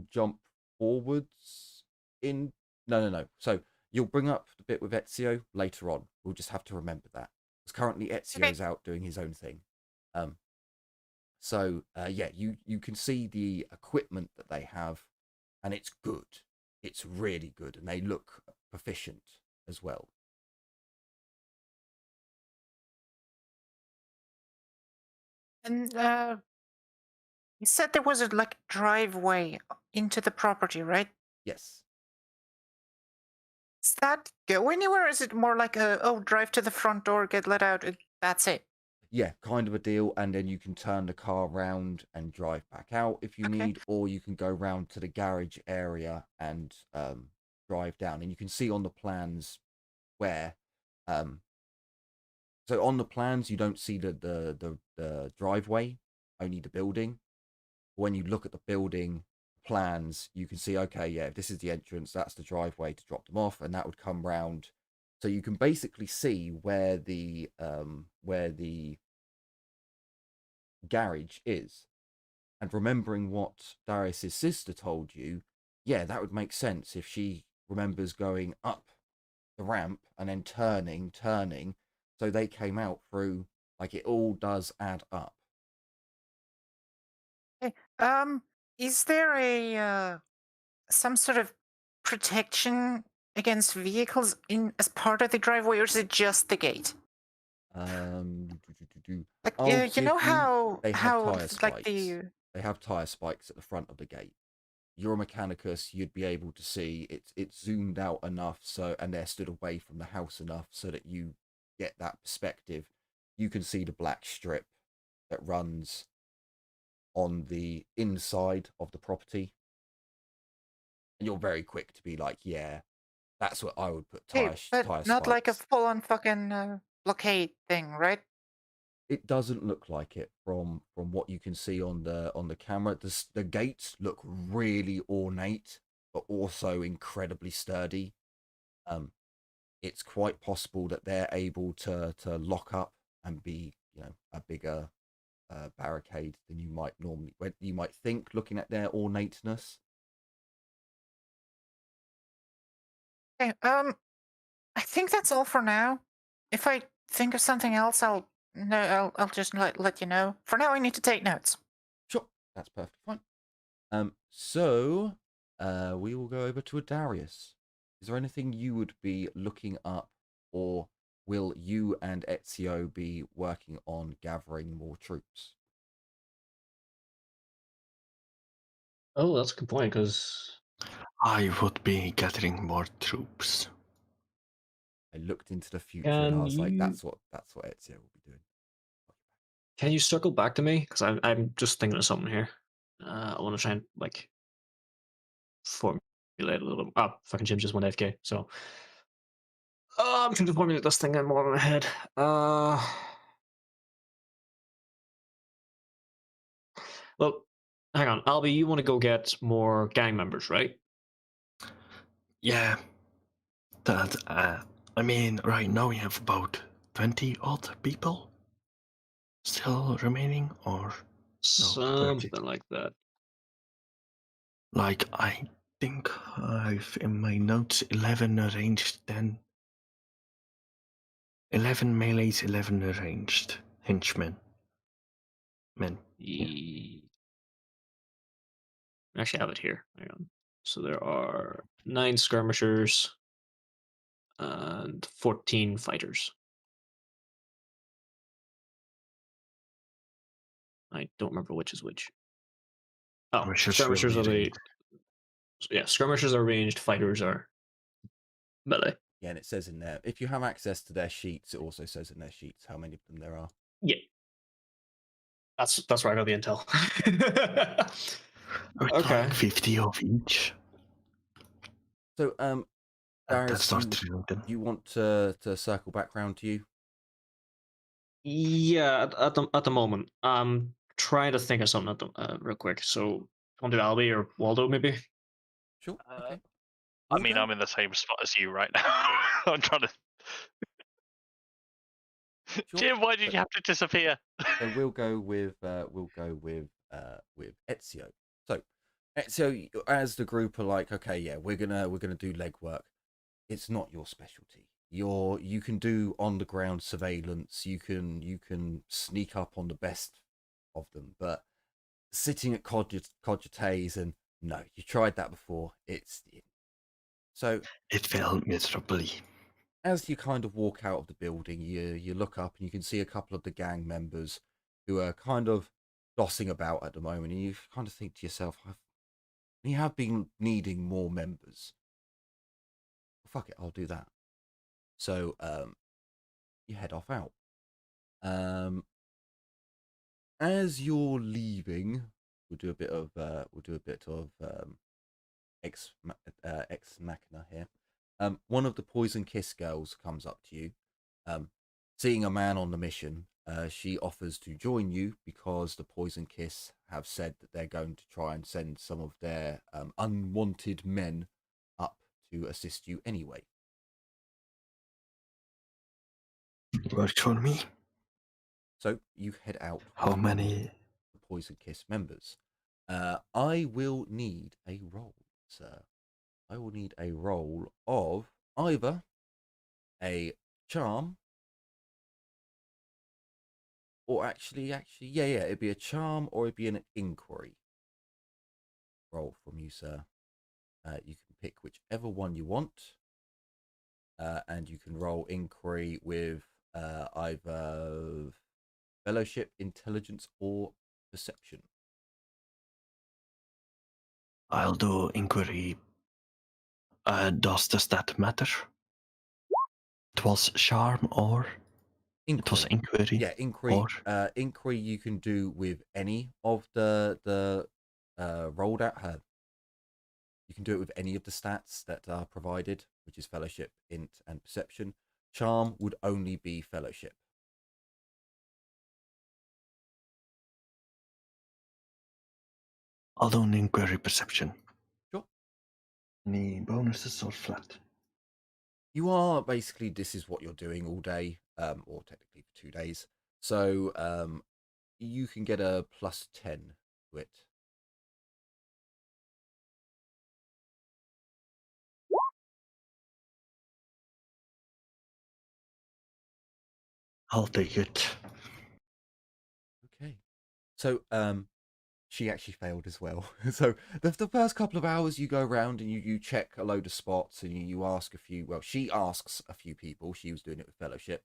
jump forwards in. No. So you'll bring up the bit with Ezio later on. We'll just have to remember that. Because currently Ezio's out doing his own thing. Yeah, you can see the equipment that they have, and it's good. It's really good, and they look proficient as well. And you said there was a like driveway into the property, right? Yes. Does that go anywhere? Or is it more like drive to the front door, get let out, that's it? Yeah, kind of a deal. And then you can turn the car around and drive back out if you need, or you can go round to the garage area and drive down. And you can see on the plans where. So on the plans, you don't see the driveway, only the building. When you look at the building plans, you can see, okay, yeah, if this is the entrance, that's the driveway to drop them off, and that would come round. So you can basically see where the garage is. And remembering what Darius's sister told you, yeah, that would make sense if she remembers going up the ramp and then turning. So they came out through, like, it all does add up. Okay. Is there a some sort of protection against vehicles in as part of the driveway, or is it just the gate? Like you know how they have tire like spikes. the They have tire spikes at the front of the gate. You're a Mechanicus, you'd be able to see it's zoomed out enough, so, and they're stood away from the house enough so that you get that perspective. You can see the black strip that runs on the inside of the property, and you're very quick to be like, yeah, that's what I would put tire but tire not spikes. like a full-on fucking blockade thing, right? It doesn't look like it from what you can see on the camera. The gates look really ornate, but also incredibly sturdy. It's quite possible that they're able to lock up and be, a bigger barricade than you might think, looking at their ornateness. Okay. I think that's all for now. If I think of something else, I'll just let you know. For now, I need to take notes. Sure, that's perfectly fine. So we will go over to a Darius. Is there anything you would be looking up, or will you and Ezio be working on gathering more troops? Oh, that's a good point, because I would be gathering more troops. I looked into the future and I was like, that's what Ezio will be doing. Can you circle back to me? Because I'm just thinking of something here. I want to try and like formulate a little. Fucking Jim just went AFK. So I'm trying to formulate this thing more in my head. Well, hang on, Albie, you want to go get more gang members, right? Yeah. That, I mean, right now we have about 20 odd people still remaining, or Something like that. like, I think I've in my notes 11 ranged, 11 melees, 11 ranged henchmen. Men. Yeah. I actually have it here. Hang on. So there are 9 skirmishers and 14 fighters. I don't remember which is which. Oh, Skirmishers skirmishers will are be the ranged. yeah. Skirmishers are ranged. Fighters are melee. Yeah, and it says in there, if you have access to their sheets, it also says in their sheets how many of them there are. Yeah, that's where I got the intel. With Okay. like 50 of each. So, Darius, That's not true then. you want to circle back round to you? Yeah, at the moment, I'm trying to think of something at the, real quick. So, want to do Albie or Waldo maybe? Sure. Okay. I mean, Waldo? I'm in the same spot as you right now. I'm trying to. Sure. Jim, why did you have to disappear? So we'll go with Ezio. So Ezio, as the group are like, okay, yeah, we're gonna do legwork. It's not your specialty. You can do on the ground surveillance. You can sneak up on the best of them, but sitting at cogites and no, you tried that before. So It failed miserably. as you kind of walk out of the building, you look up and you can see a couple of the gang members who are kind of dossing about at the moment, and you kind of think to yourself, we have been needing more members. Well, fuck it, I'll do that. So you head off out. As you're leaving, we'll do a bit of ex machina here. One of the Poison Kiss girls comes up to you. Seeing a man on the mission, she offers to join you because the Poison Kiss have said that they're going to try and send some of their unwanted men up to assist you anyway. Works for me. So you head out. How many? The Poison Kiss members. I will need a roll, sir. I will need a roll of either a charm, or actually, yeah, it'd be a charm or it'd be an inquiry roll from you, sir. You can pick whichever one you want, and you can roll inquiry with either fellowship, intelligence, or perception. I'll do inquiry. Does the stat matter? It was charm or it was inquiry. Yeah, inquiry. Or Inquiry you can do with any of the rolled out. You can do it with any of the stats that are provided, which is fellowship, int, and perception. Charm would only be fellowship. I'll do an inquiry perception. Sure. Any bonuses or flat? You are basically, this is what you're doing all day, or technically for 2 days. So you can get a +10 to it. I'll take it. Okay. So she actually failed as well. So the first couple of hours you go around and you check a load of spots and you ask a few, well, she asks a few people. She was doing it with fellowship.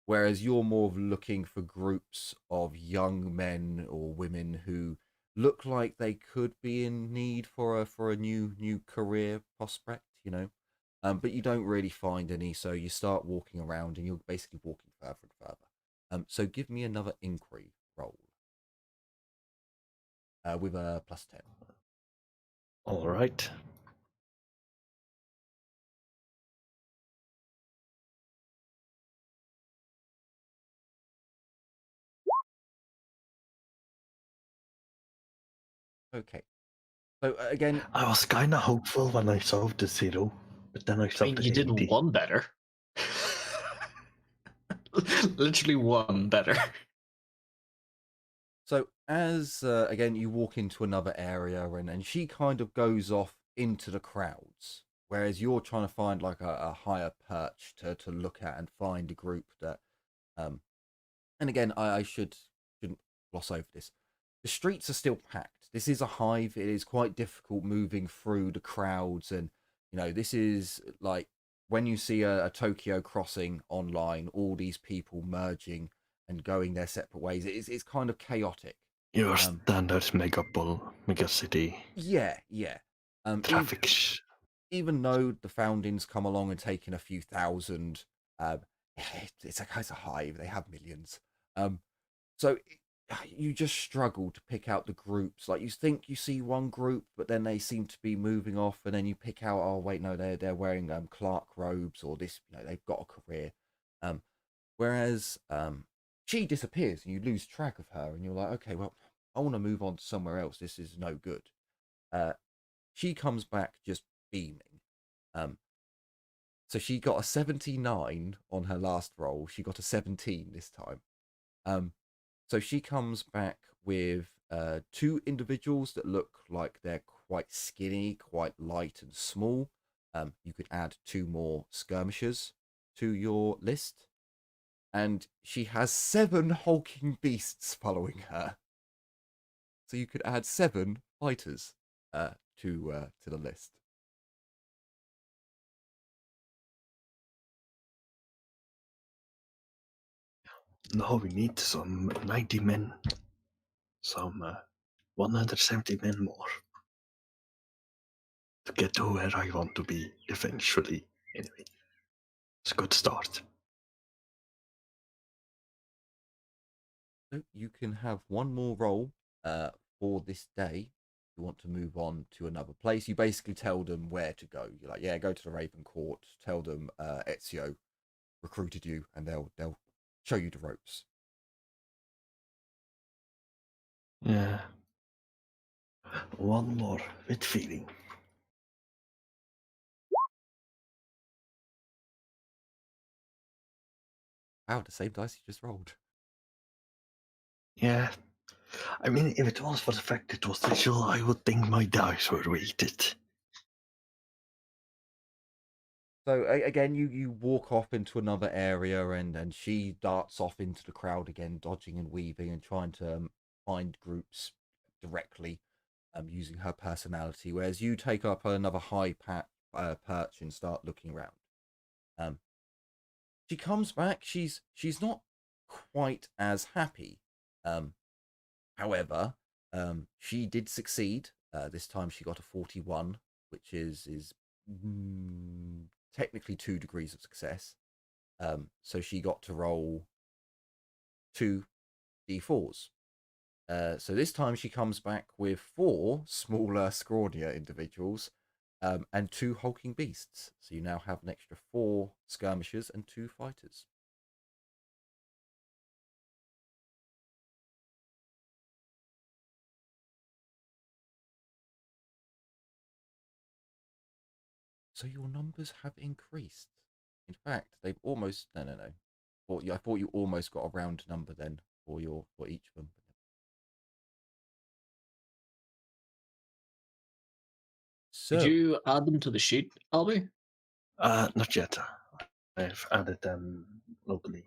Whereas you're more of looking for groups of young men or women who look like they could be in need for a new career prospect, you know. But you don't really find any, so you start walking around and you're basically walking further and further. So give me another inquiry roll. With a +10. All right. Okay. So again, I was kind of hopeful when I saw the 0, but then I saw the you did 80. one better. Literally one better. so as again you walk into another area and she kind of goes off into the crowds, whereas you're trying to find like a higher perch to look at and find a group that and again I shouldn't gloss over this. The streets are still packed. This is a hive. It is quite difficult moving through the crowds, and you know, this is like when you see a Tokyo crossing online, all these people merging and going their separate ways. It's kind of chaotic. Your standard mega city Yeah. traffic. Even though the foundings come along and taking a few thousand, it's a hive. They have millions. So you just struggle to pick out the groups. Like, you think you see one group, but then they seem to be moving off, and then you pick out, oh wait, no, they're wearing Clark robes, or this, they've got a career. Whereas she disappears and you lose track of her, and you're like, okay, well, I want to move on to somewhere else. This is no good. She comes back just beaming. So she got a 79 on her last roll. She got a 17 this time. So she comes back with 2 individuals that look like they're quite skinny, quite light and small. You could add 2 more skirmishers to your list. And she has 7 hulking beasts following her. So you could add 7 fighters to the list. No, we need some 90 men. Some 170 men more. To get to where I want to be eventually. Anyway, it's a good start. So you can have 1 more roll for this day. If you want to move on to another place, you basically tell them where to go. You're like, yeah, go to the Raven Court. Tell them Ezio recruited you, and they'll show you the ropes. Yeah. 1 more with feeling. Wow, the same dice you just rolled. Yeah. I mean, if it was for the fact it was digital, I would think my dice were weighted. So again, you walk off into another area, and she darts off into the crowd again, dodging and weaving and trying to find groups directly, using her personality. Whereas you take up another high perch and start looking around. She comes back. She's not quite as happy. However, she did succeed. This time she got a 41, which is technically 2 degrees of success. So she got to roll 2 d4s. So this time she comes back with 4 smaller, scrawnier individuals, and 2 hulking beasts. So you now have an extra 4 skirmishers and 2 fighters. So your numbers have increased. In fact, they've almost no. I thought you almost got a round number then for each of them. So Did you add them to the sheet, Albie? Not yet. I've added them locally.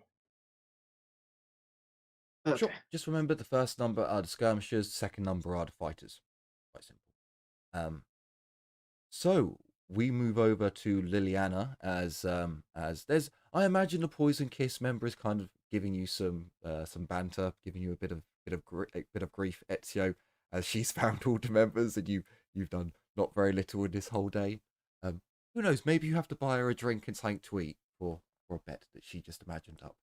Okay. Sure. Just remember, the first number are the skirmishers, the second number are the fighters. Quite simple. So we move over to Liliana as there's, I imagine, the Poison Kiss member is kind of giving you some banter, giving you a bit of grief, Ezio, as she's found all the members and you've done not very little in this whole day. Who knows? Maybe you have to buy her a drink and something to eat for a bet that she just imagined up.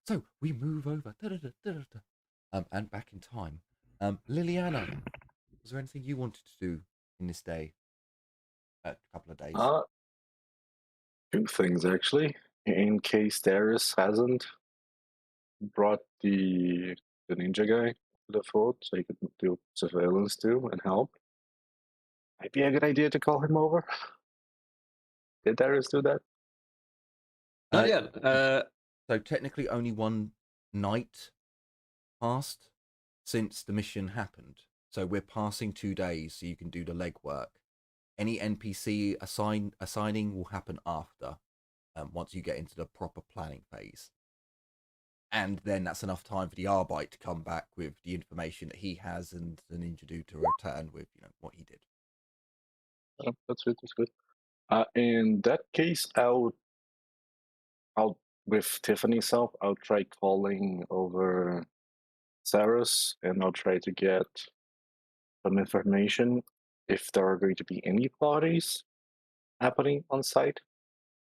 So we move over, and back in time. Liliana, was there anything you wanted to do in this day? A couple of days. 2 things actually. In case Darius hasn't brought the ninja guy to the fort, so he could do surveillance too and help. Might be a good idea to call him over. Did Darius do that? Not yet. So technically only 1 night passed since the mission happened. So we're passing 2 days so you can do the legwork. Any NPC assigning will happen after, once you get into the proper planning phase. And then that's enough time for the Arbite to come back with the information that he has, and the Ninja Dude to return with, what he did. Oh, that's good. In that case, I'll with Tiffany's help, I'll try calling over Saros, and I'll try to get some information if there are going to be any parties happening on site,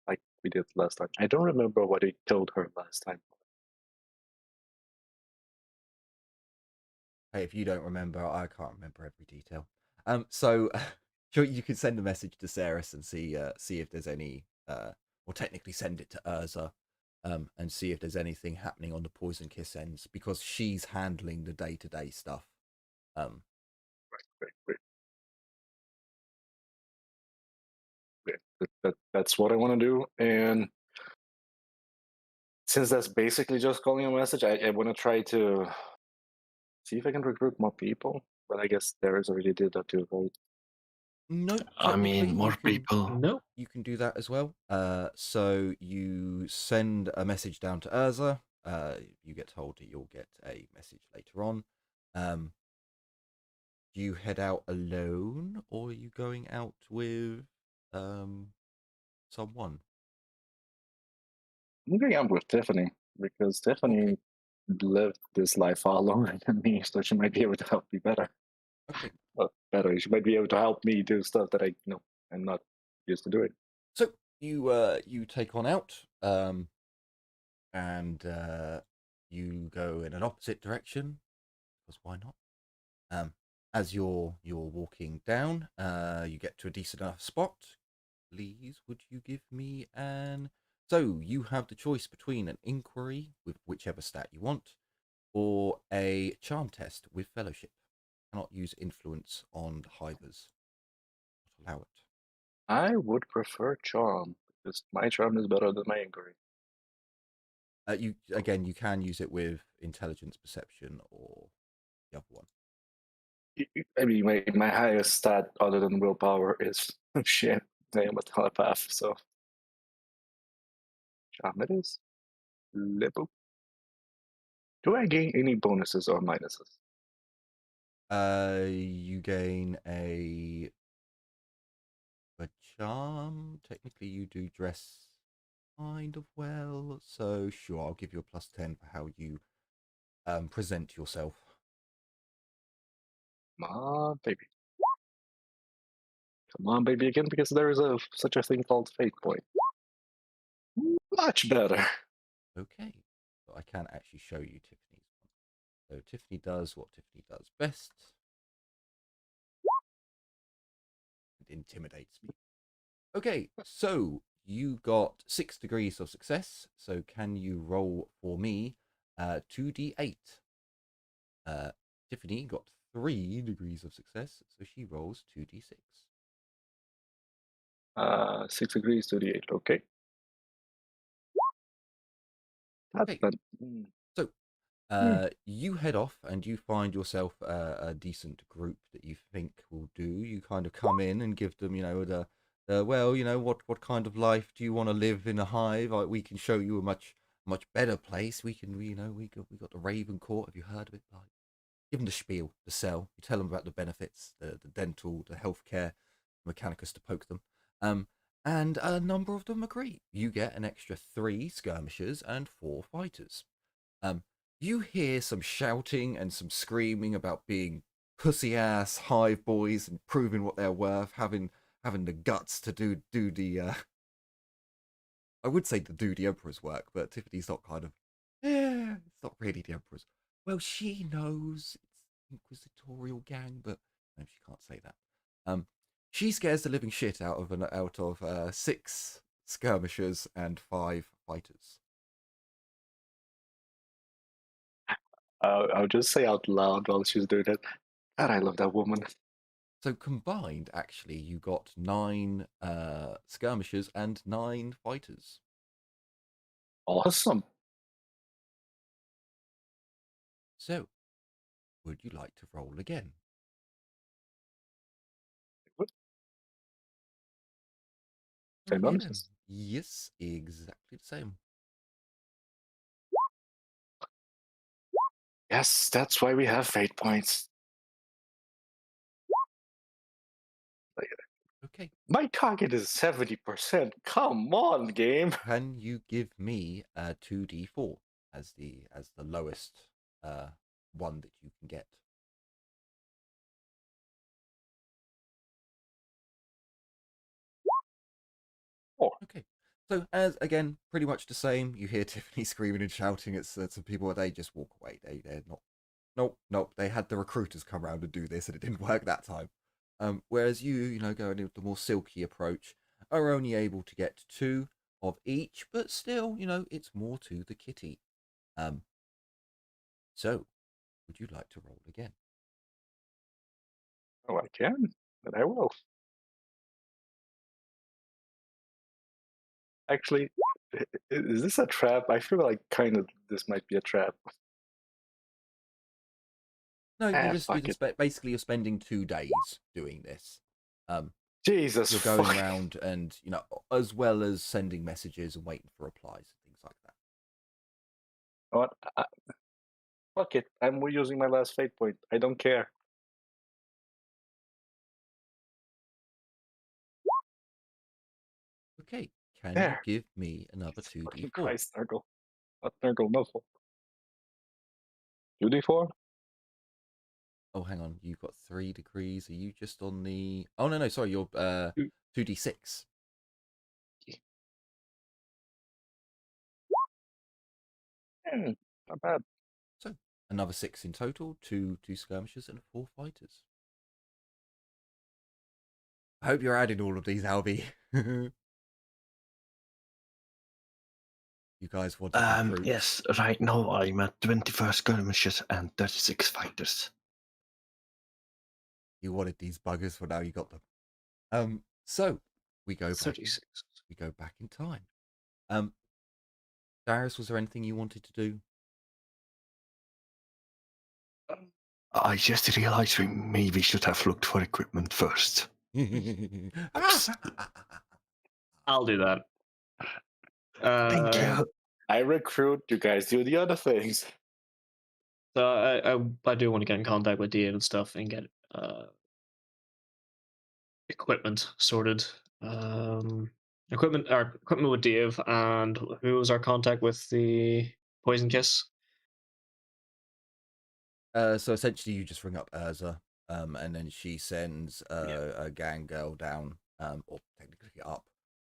like we did last time. I don't remember what I told her last time. Hey, if you don't remember, I can't remember every detail. So sure, you can send a message to Saris and see if there's any, or technically send it to Urza, and see if there's anything happening on the Poison Kiss ends, because she's handling the day-to-day stuff. Right. That's what I want to do, and since that's basically just calling a message, I want to try to see if I can recruit more people. But I guess Darius already did that too, right? No, I mean, technically, more you can, people. No. you can do that as well. So you send a message down to Urza. You get told that you'll get a message later on. Do you head out alone, or are you going out with someone? I'm going out with Tiffany because Tiffany lived this life far longer than me, so she might be able to help me better. Okay. Well, better, she might be able to help me do stuff that I'm not used to doing. So you take on out, and you go in an opposite direction, because why not? As you're walking down, you get to a decent enough spot. Please, would you give me an... So you have the choice between an inquiry with whichever stat you want, or a charm test with fellowship. Cannot use influence on the hivers. Not allow it. I would prefer charm because my charm is better than my inquiry. You can use it with intelligence, perception, or the other one. I mean, my highest stat other than willpower is shit. I am a telepath, so charm it is. Lipo. Do I gain any bonuses or minuses? You gain a charm. Technically, you do dress kind of well, so sure, I'll give you a +10 for how you present yourself. Come on, baby. Come on, baby, again, because there is such a thing called fate point. Much better. Okay, so I can actually show you Tiffany's one. So Tiffany does what Tiffany does best. It intimidates me. Okay, so you got 6 degrees of success. So can you roll for me 2d8? Tiffany got 3 degrees of success, so she rolls 2d6. 6 degrees to the 8. Okay. That's Okay. not. So you head off and you find yourself a decent group that you think will do. You kind of come in and give them, well, what kind of life do you want to live in a hive? We can show you a much better place. We can, we got the Raven Court. Have you heard of it? Like, give them the spiel, the sell. You tell them about the benefits, the dental, the healthcare, Mechanicus to poke them. And a number of them agree. You get an extra 3 skirmishers and 4 fighters. You hear some shouting and some screaming about being pussy ass hive boys and proving what they're worth, having the guts to do the I would say to do the Emperor's work, but Tiffany's not kind of it's not really the Emperor's. Well, she knows it's Inquisitorial gang, but no, she can't say that. She scares the living shit out of 6 skirmishers and 5 fighters. I'll just say out loud while she's doing it. God, I love that woman. So combined, actually, you got 9 skirmishers and 9 fighters. Awesome. So, would you like to roll again? Same Okay, bonuses. then. Yes, exactly the same. Yes, that's why we have fate points. Okay. My target is 70%. Come on, game. Can you give me a 2d4 as the lowest one that you can get? Okay. So as again, pretty much the same. You hear Tiffany screaming and shouting at some people. They just walk away. They're not. Nope. They had the recruiters come around and do this, and it didn't work that time. Whereas you know, going with the more silky approach, are only able to get 2 of each, but still, you know, it's more to the kitty. So, would you like to roll again? Oh, I can, but I will. Actually, is this a trap? I feel like kind of this might be a trap. No, Fuck it. basically you're spending 2 days doing this. Jesus, You're going fuck. around and, you know, as well as sending messages and waiting for replies and things like that. What? Fuck it. I'm reusing my last fate point. I don't care. Okay, can There. you give me another Fucking 2d4? Christ, Nurgle. Not Nurgle, no fault. 2d4? Oh, hang on. You've got 3 degrees. Are you just on the... Oh, no, sorry. You're 2d6. Not bad. So, another 6 in total. 2 skirmishers and 4 fighters. I hope you're adding all of these, Albie. You guys want to recruit? Yes, right now I'm at 24 skirmishers and 36 fighters. You wanted these buggers, well, now you got them. So we go back. 36. We go back in time. Darius, was there anything you wanted to do? I just realized we maybe should have looked for equipment first. I'll do that. Thank you. I recruit, you guys do the other things. So I do want to get in contact with Dave and stuff and get equipment sorted. Equipment with Dave, and who was our contact with the Poison Kiss? So essentially, you just ring up Urza, and then she sends a gang girl down, or technically up,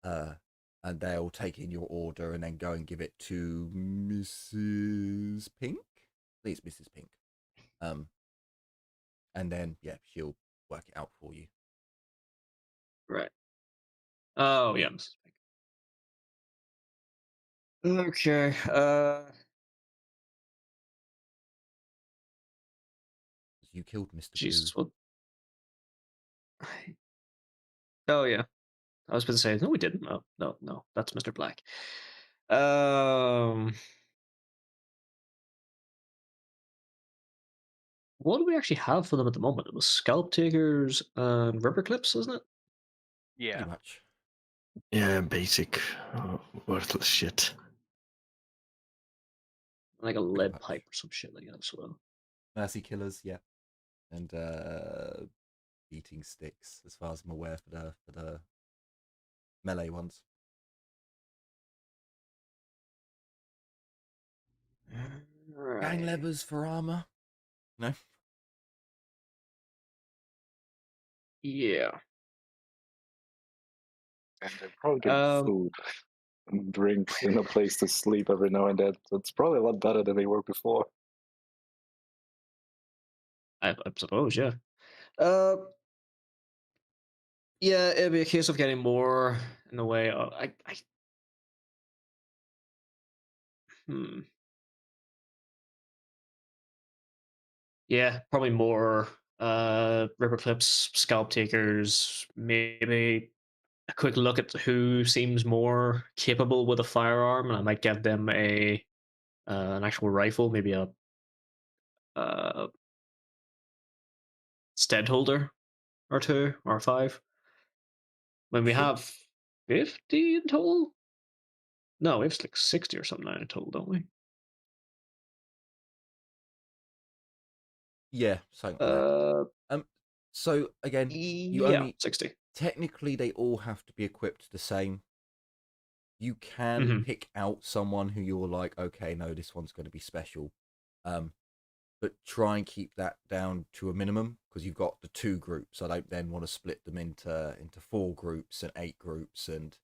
and they'll take in your order and then go and give it to Mrs. Pink. I think it's Mrs. Pink. And then she'll work it out for you. Right. Oh yeah, Mrs. Pink. Okay. You killed Mr. Jesus. Blue. What? Oh yeah. I was about to say no, we didn't. No. That's Mr. Black. What do we actually have for them at the moment? It was scalp takers and rubber clips, isn't it? Yeah. Pretty much. Yeah, basic, worthless shit. Like a Pretty lead much. pipe or some shit like that as well. Mercy killers, yeah, and beating sticks, as far as I'm aware, for the melee ones. Right. Gang levers for armor. No. Yeah. And they're probably getting food and drink and a place to sleep every now and then. So it's probably a lot better than they were before. I suppose, yeah. Yeah, it'd be a case of getting more in the way of Yeah, probably more ripper clips, scalp takers, maybe a quick look at who seems more capable with a firearm, and I might give them a an actual rifle, maybe a stead holder or 2 or 5. When we Sure. have 50 in total? No, we have like 60 or something in total, don't we? Yeah, something like that. So again, you yeah, only 60. technically they all have to be equipped the same. You can Mhm. pick out someone who you're like, okay, no, this one's going to be special. But try and keep that down to a minimum, because you've got the 2 groups. I don't then want to split them into 4 groups and 8 groups, and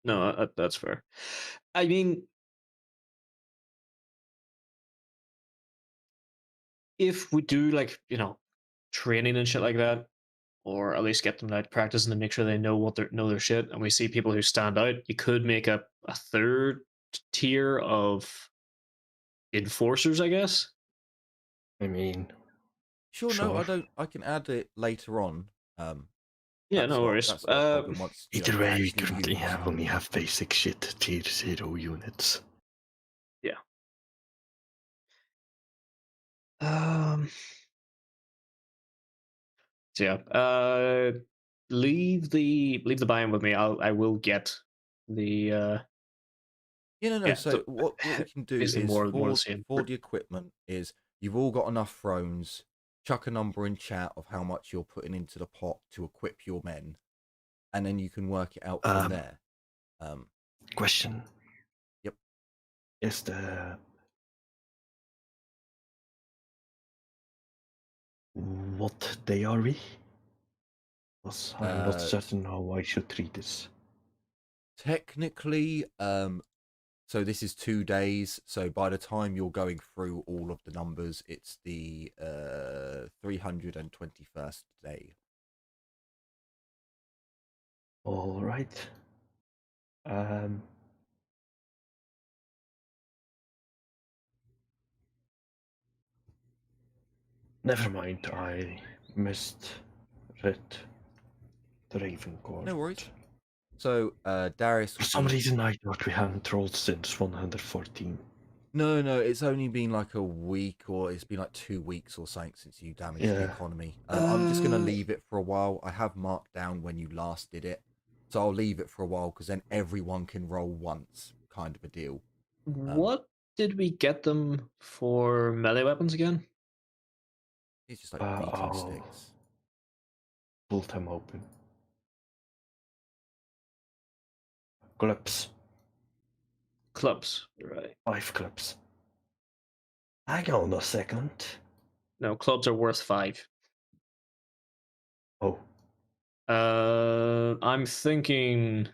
No, that's fair. I mean, if we do like training and shit like that, or at least get them out practicing to make sure they know know their shit, and we see people who stand out, you could make a third tier of enforcers, I guess. I mean, sure, no, I can add it later on. Yeah, no worries. That's not a problem. Once either way, we actually currently use. only have basic shit tier 0 units. Yeah. So yeah, leave the biome with me. I will get the No. yeah, So what we can do basically is more the same. for the equipment is you've all got enough thrones. Chuck a number in chat of how much you're putting into the pot to equip your men, and then you can work it out from there. Question. Yep. Is the what day are we? Because I'm not certain how I should treat this. Technically, so this is 2 days. So by the time you're going through all of the numbers, it's the 321st day. All right. Never mind. I misread the Raven Court. No worries. So Darius. For some reason, I thought we haven't rolled since 114. No, it's only been like a week, or it's been like 2 weeks or something since you damaged the economy. I'm just gonna leave it for a while. I have marked down when you last did it, so I'll leave it for a while because then everyone can roll once, kind of a deal. What did we get them for melee weapons again? It's just like beating sticks. Full time open. Clubs. Clubs, right? 5 clubs. Hang on a second. No, clubs are worth 5. Oh. I'm thinking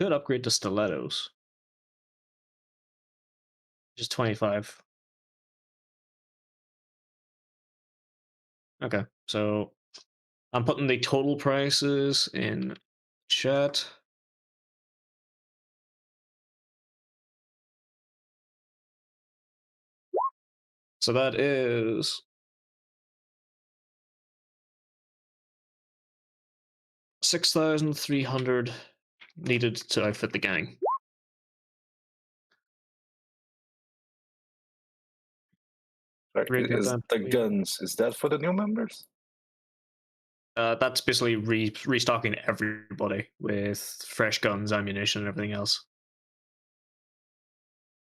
could upgrade to stilettos. Just 25. Okay, so I'm putting the total prices in chat. So that is 6,300 needed to outfit the gang. Right. Breaking it Is down the between- guns, is that for the new members? That's basically restocking everybody with fresh guns, ammunition, and everything else.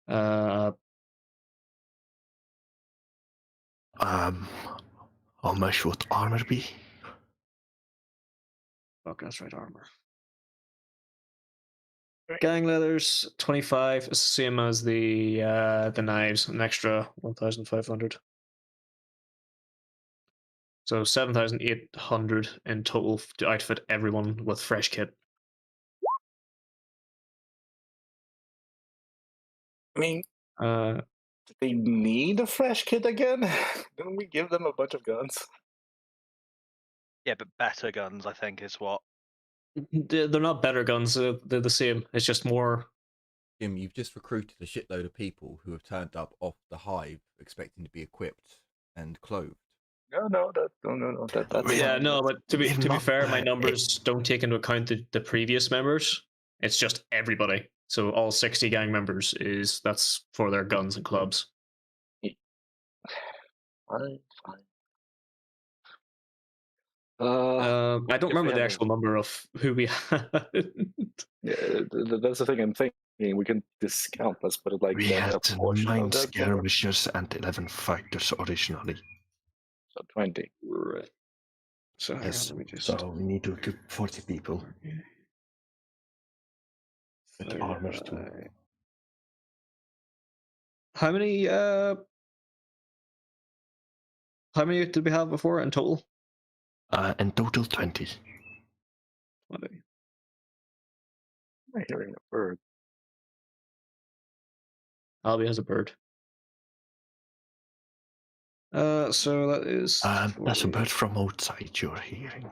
How much would armor be? Fuck, that's right, armor. Gang leathers 25, it's the same as the knives, an extra 1,500. So 7,800 in total to outfit everyone with fresh kit. I mean, Uh, do they need a fresh kit again? Didn't we give them a bunch of guns? Yeah, but better guns, I think, is what. they're not better guns, they're the same. It's just more. Jim, you've just recruited a shitload of people who have turned up off the hive expecting to be equipped and clothed. No. That's Yeah, no, but to be not, fair, my numbers don't take into account the previous members. It's just everybody. So all 60 gang members that's for their guns and clubs. fine. I don't remember the actual number of who we had. Yeah, that's the thing I'm thinking. We can discount. Let's put it like We that, had a portion 9 of that number. skirmishers and 11 fighters originally. So 20. Right. So hang Yes. on, let me just. So we need to equip 40 people with armor too. How many did we have before in total? In total 20. 20. I'm hearing a bird. Albie has a bird. So that is. That's a 40. bird from outside you're hearing.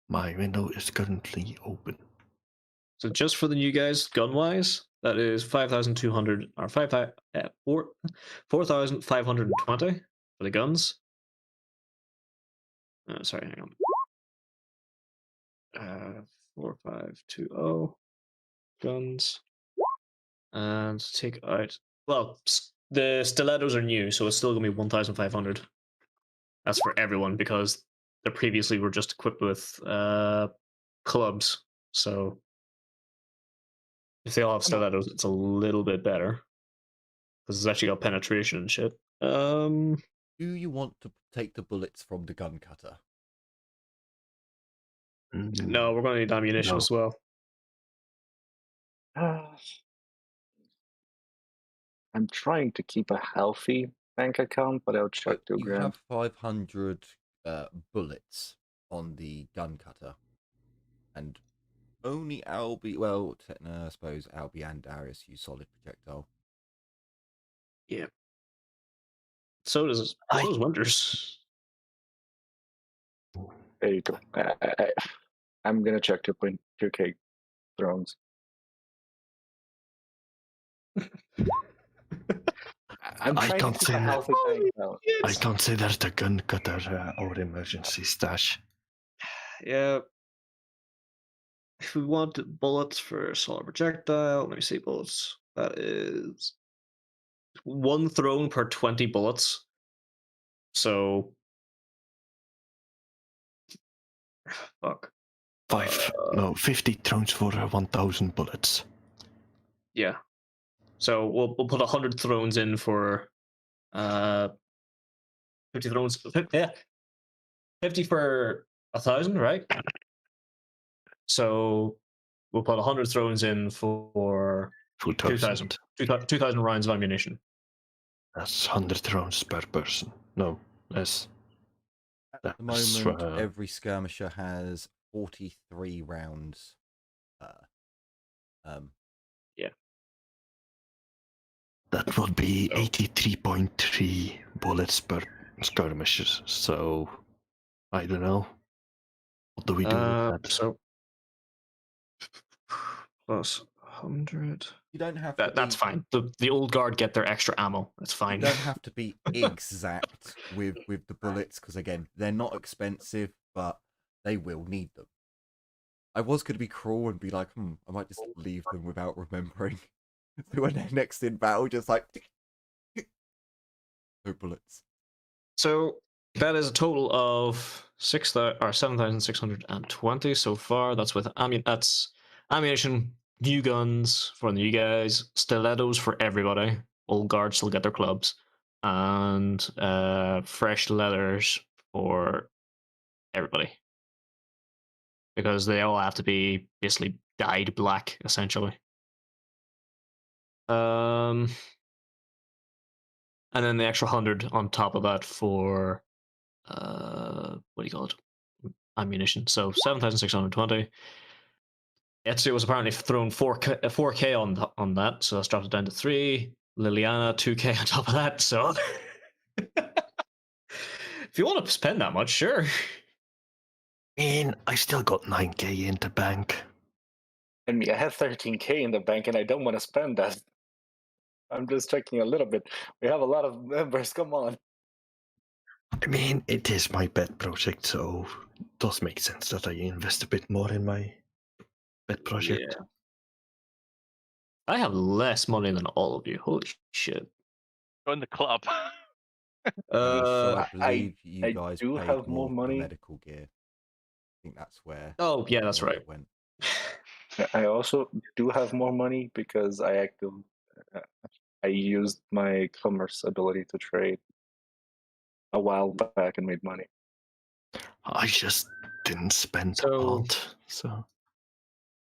My window is currently open. So just for the new guys, gun wise, that is 5,200 or 4,520 for the guns. Sorry, hang on. 4,520 guns, and take out. Well, the stilettos are new, so it's still gonna be 1,500. That's for everyone because they previously were just equipped with clubs. So if they all have stilettos, it's a little bit better because it's actually got penetration and shit. Do you want to take the bullets from the gun cutter? No, we're going to need ammunition No. as well. I'm trying to keep a healthy bank account, but I'll check But 2 you grand. have 500 bullets on the gun cutter, and only Albie. Well, I suppose Albie and Darius use solid projectile. Yeah. So does Winters. There you go. I'm gonna check 2.2k thrones. I'm I trying don't to keep say a that. healthy bank account. I consider the gun cutter our emergency stash. Yeah. If we want bullets for solid projectile, let me see bullets. That is 1 throne per 20 bullets. So fuck. 50 thrones for 1,000 bullets. Yeah. So we'll put 100 thrones in for 50 thrones. 50 for 1,000, right? So we'll put 100 thrones in for 2,000. 2,000 rounds of ammunition. That's 100 rounds per person. No, less. At the moment, every skirmisher has 43 rounds. Yeah. That would be 83.3 bullets per skirmishers. So, I don't know. What do we do with that? So plus 100. You don't have to. That's fine. The old guard get their extra ammo. That's fine. You don't have to be exact with the bullets because again, they're not expensive, but they will need them. I was going to be cruel and be like, I might just leave them without remembering. So when they're next in battle, just like no bullets. So that is a total of 7,620 so far. That's with that's ammunition, new guns for the new guys, stilettos for everybody. Old guards still get their clubs, and fresh leathers for everybody because they all have to be basically dyed black essentially. And then the extra 100 on top of that for what do you call it? Ammunition. So 7,620. Ezio was apparently thrown 4K on that, so that's dropped it down to 3. Liliana 2K on top of that. So if you want to spend that much, sure. I still got 9k in the bank. And me, I have 13k in the bank, and I don't want to spend that. I'm just checking a little bit. We have a lot of members. Come on. I mean, it is my pet project, so it does make sense that I invest a bit more in my pet project. Yeah. I have less money than all of you. Holy shit. Join the club. I believe you I guys do paid have more more for money. the medical gear. I think that's where. Oh yeah, that's right. It went. I also do have more money because I used my commerce ability to trade a while back and made money. I just didn't spend a So- lot. So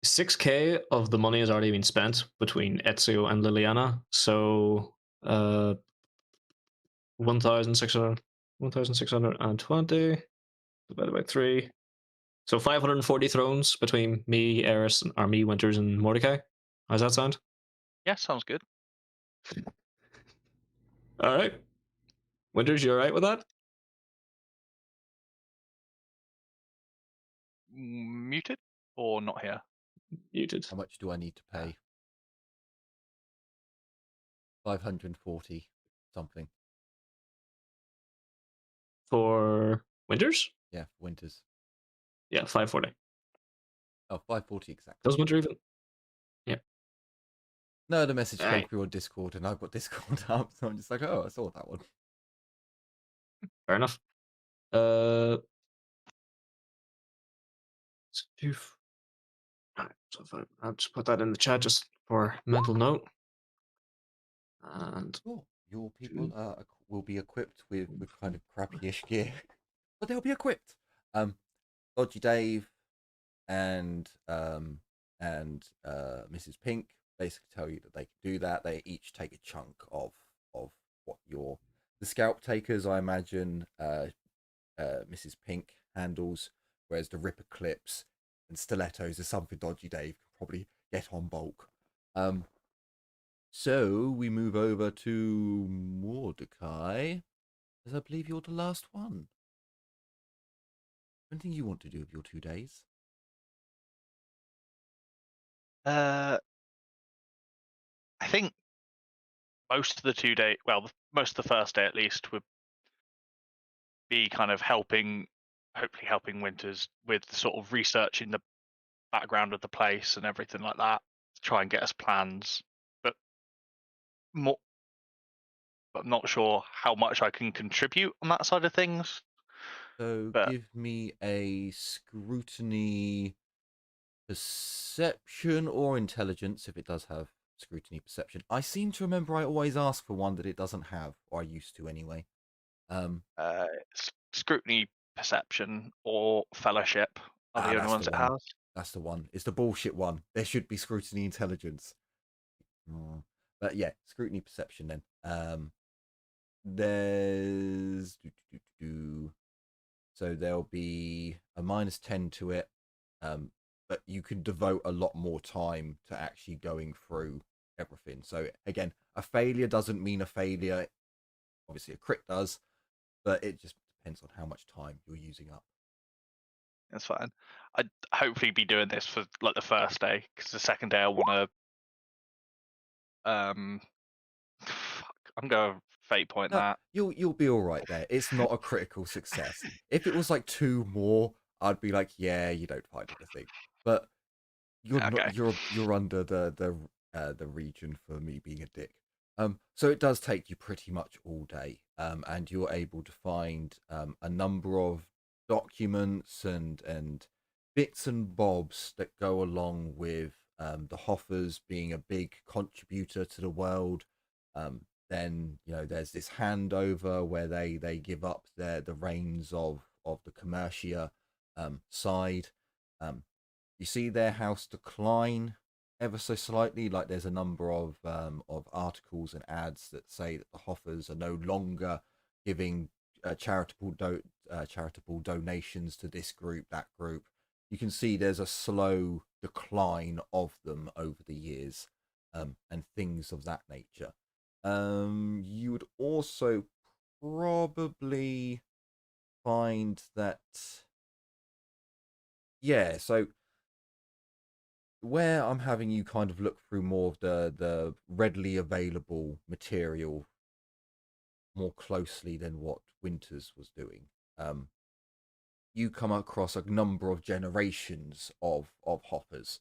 6K of the money has already been spent between Ezio and Liliana. So 1,620 divided by 3. So 540 thrones between me, Eris, or me, Winters, and Mordecai. How's that sound? Yeah, sounds good. All right. Winters, you all right with that? Muted or not here? Muted. How much do I need to pay? 540 something. For Winters? Yeah, for Winters. Yeah, 540. Oh, 540 exactly. Does Winter even? No, the message came Alright. through on Discord, and I've got Discord up, so I'm just like, oh, I saw that one. Fair enough. Alright, so if I'll just put that in the chat just for mental note. And Sure, your people will be equipped with kind of crappy-ish gear, but they'll be equipped. Dodgy Dave and Mrs. Pink basically tell you that they can do that. They each take a chunk of what the scalp takers, I imagine, Mrs. Pink handles, whereas the Ripper clips and stilettos are something Dodgy Dave can probably get on bulk. So we move over to Mordecai, as I believe you're the last one. Anything you want to do with your 2 days? I think most of the 2 day, well, most of the first day at least, would be kind of hopefully helping Winters with sort of researching the background of the place and everything like that, to try and get us plans. But I'm not sure how much I can contribute on that side of things. So But- give me a scrutiny, perception, or intelligence if it does have scrutiny perception. I seem to remember I always ask for one that it doesn't have, or I used to anyway. Scrutiny, perception, or fellowship are the only that's ones the it one. has. That's the one. It's the bullshit one. There should be scrutiny intelligence. But yeah, scrutiny perception then. There's so there'll be a -10 to it. But you can devote a lot more time to actually going through everything. So again, a failure doesn't mean a failure. Obviously a crit does, but it just depends on how much time you're using up. That's fine. I'd hopefully be doing this for like the first day, because the second day I want to I'm going to fate point No, that. you'll be all right there. It's not a critical success. If it was like 2 more, I'd be like, yeah, you don't find anything. But you're Okay. not. You're under the region for me being a dick. So it does take you pretty much all day. And you're able to find a number of documents and bits and bobs that go along with the Hoffers being a big contributor to the world. Then there's this handover where they give up the reins of the Commercia side. You see their house decline ever so slightly. Like there's a number of articles and ads that say that the Hoffers are no longer giving charitable donations to this group, that group. You can see there's a slow decline of them over the years, and things of that nature. You would also probably find that, yeah, so where I'm having you kind of look through more of the readily available material more closely than what Winters was doing, you come across a number of generations of hoppers,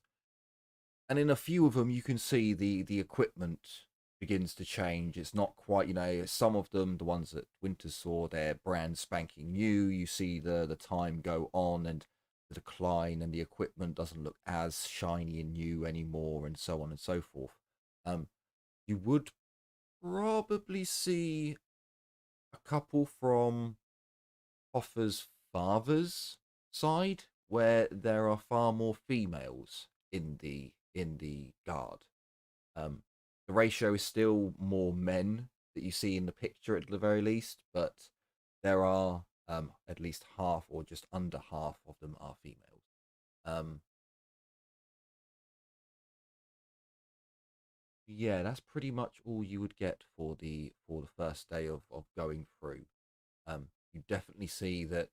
and in a few of them you can see the equipment begins to change. It's not quite, some of them, the ones that Winters saw, they're brand spanking new. You see the time go on and the decline, and the equipment doesn't look as shiny and new anymore, and so on and so forth. You would probably see a couple from Hoffer's father's side, where there are far more females in the guard. The ratio is still more men that you see in the picture at the very least, but there are at least half or just under half of them are females. Yeah, that's pretty much all you would get for the first day of going through. You definitely see that.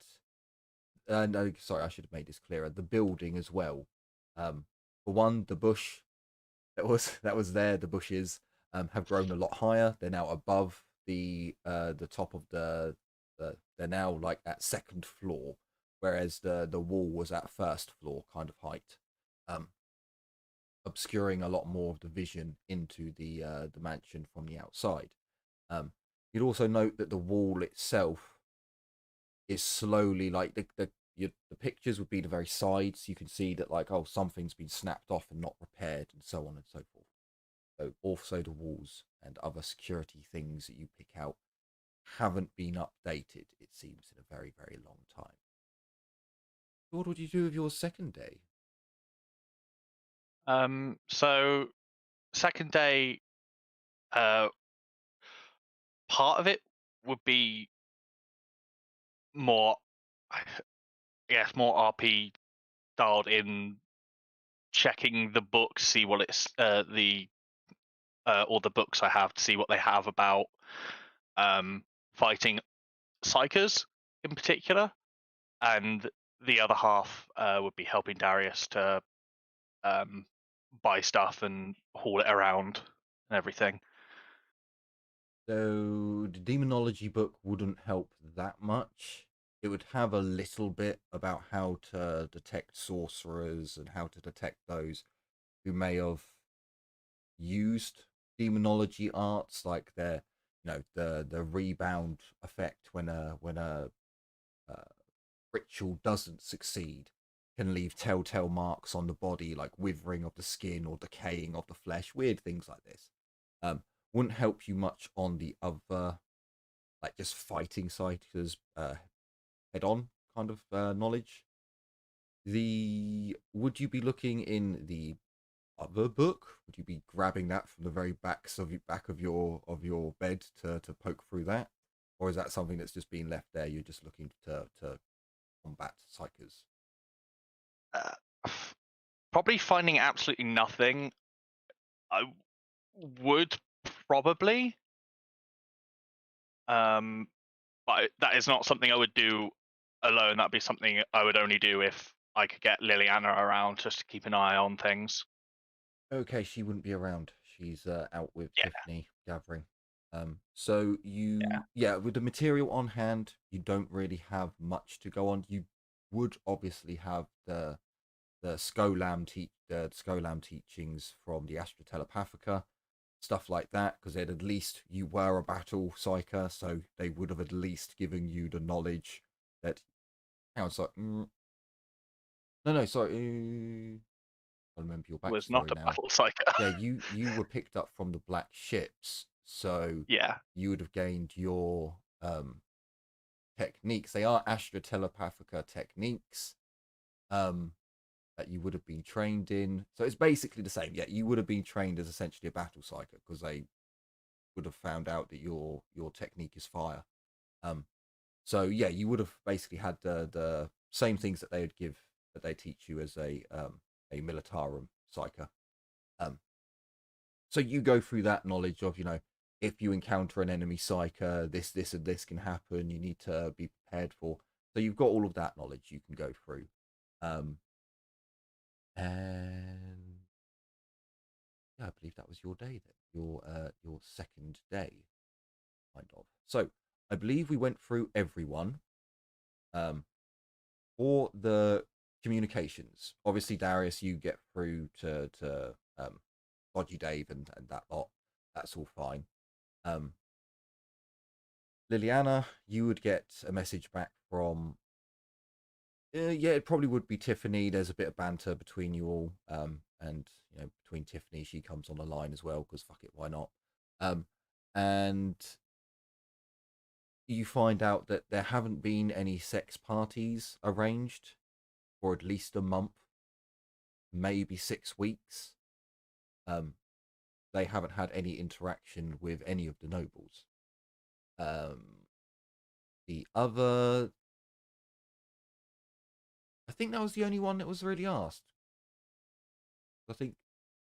No, sorry, I should have made this clearer. The building as well. For one, the bush that was there, the bushes have grown a lot higher. They're now above the top of they're now like at second floor, whereas the wall was at first floor kind of height, obscuring a lot more of the vision into the mansion from the outside. You'd also note that the wall itself is slowly like the pictures would be the very sides. You can see that like, oh, something's been snapped off and not repaired, and so on and so forth. So also the walls and other security things that you pick out haven't been updated, it seems, in a very, very long time. What would you do with your second day? So second day, part of it would be more, I guess, more RP dialed in, checking the books, see what it's all the books I have to see what they have about fighting psychers in particular, and the other half would be helping Darius to buy stuff and haul it around and everything. So the demonology book wouldn't help that much. It would have a little bit about how to detect sorcerers and how to detect those who may have used demonology arts, like their, the rebound effect when a ritual doesn't succeed can leave telltale marks on the body, like withering of the skin or decaying of the flesh, weird things like this. Wouldn't help you much on the other, like just fighting psychers head-on kind of knowledge. Would you be looking in the other book? Would you be grabbing that from the very back of your bed to poke through that, or is that something that's just been left there? You're just looking to combat psychers. Probably finding absolutely nothing. I would probably, but that is not something I would do alone. That'd be something I would only do if I could get Liliana around just to keep an eye on things. Okay, she wouldn't be around. She's out with Tiffany gathering. So with the material on hand, you don't really have much to go on. You would obviously have the Skolam teachings from the Astra Telepathica, stuff like that, because at least you were a battle psyker, so they would have at least given you the knowledge that. Hang on, sorry. No, sorry. I remember your backstory Was not a now. battle psyker. Yeah, you were picked up from the black ships, so you would have gained your techniques. They are Astra Telepathica techniques that you would have been trained in. So it's basically the same. Yeah, you would have been trained as essentially a battle psyker, because they would have found out that your technique is fire. So yeah, you would have basically had the same things that they teach you as a militarum psyker. So you go through that knowledge of, if you encounter an enemy psyker, this and this can happen. You need to be prepared for. So you've got all of that knowledge you can go through. And yeah, I believe that was your day then. Your second day, kind of. So I believe we went through everyone. For the communications, obviously Darius, you get through to Dodgy Dave and that lot. That's all fine. Liliana, you would get a message back from it probably would be Tiffany. There's a bit of banter between you all, and between Tiffany, she comes on the line as well, because fuck it, why not? And you find out that there haven't been any sex parties arranged for at least a month, maybe 6 weeks. They haven't had any interaction with any of the nobles. The other, I think that was the only one that was really asked. I think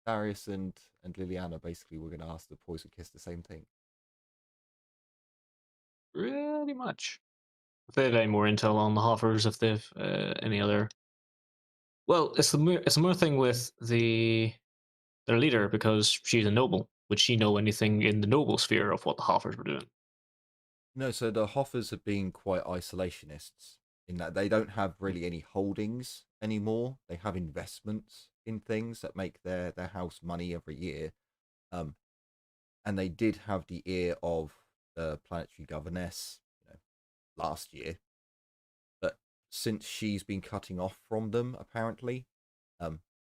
Darius and Liliana basically were going to ask the Poison Kiss the same thing. Pretty much. If they have any more intel on the Hoffers, if they've any other. Well, it's the more thing with their leader, because she's a noble. Would she know anything in the noble sphere of what the Hoffers were doing? No, so the Hoffers have been quite isolationists in that they don't have really any holdings anymore. They have investments in things that make their house money every year. And they did have the ear of the planetary governess, last year. But since she's been cutting off from them, apparently,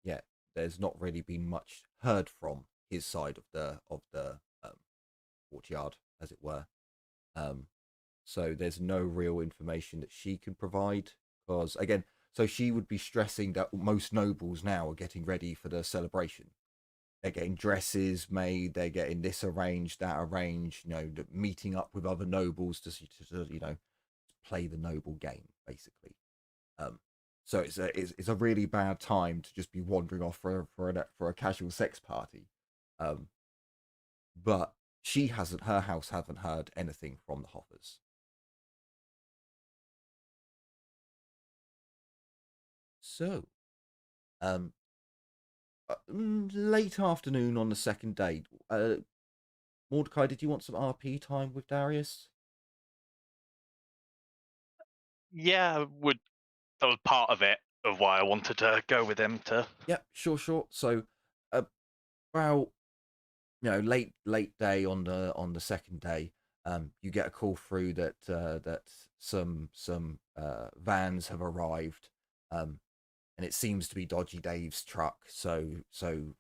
yeah, there's not really been much heard from his side of the courtyard, as it were. So there's no real information that she can provide, because again, so she would be stressing that most nobles now are getting ready for the celebration. They're getting dresses made, they're getting this arranged, that arranged, meeting up with other nobles to play the noble game, basically. So it's a really bad time to just be wandering off for a casual sex party. But her house hasn't heard anything from the Hoffers. So, late afternoon on the second day, Mordecai, did you want some RP time with Darius? Yeah, that was part of it, of why I wanted to go with him to. Yep, sure. So, about late day on the second day, you get a call through that some vans have arrived, and it seems to be Dodgy Dave's truck. So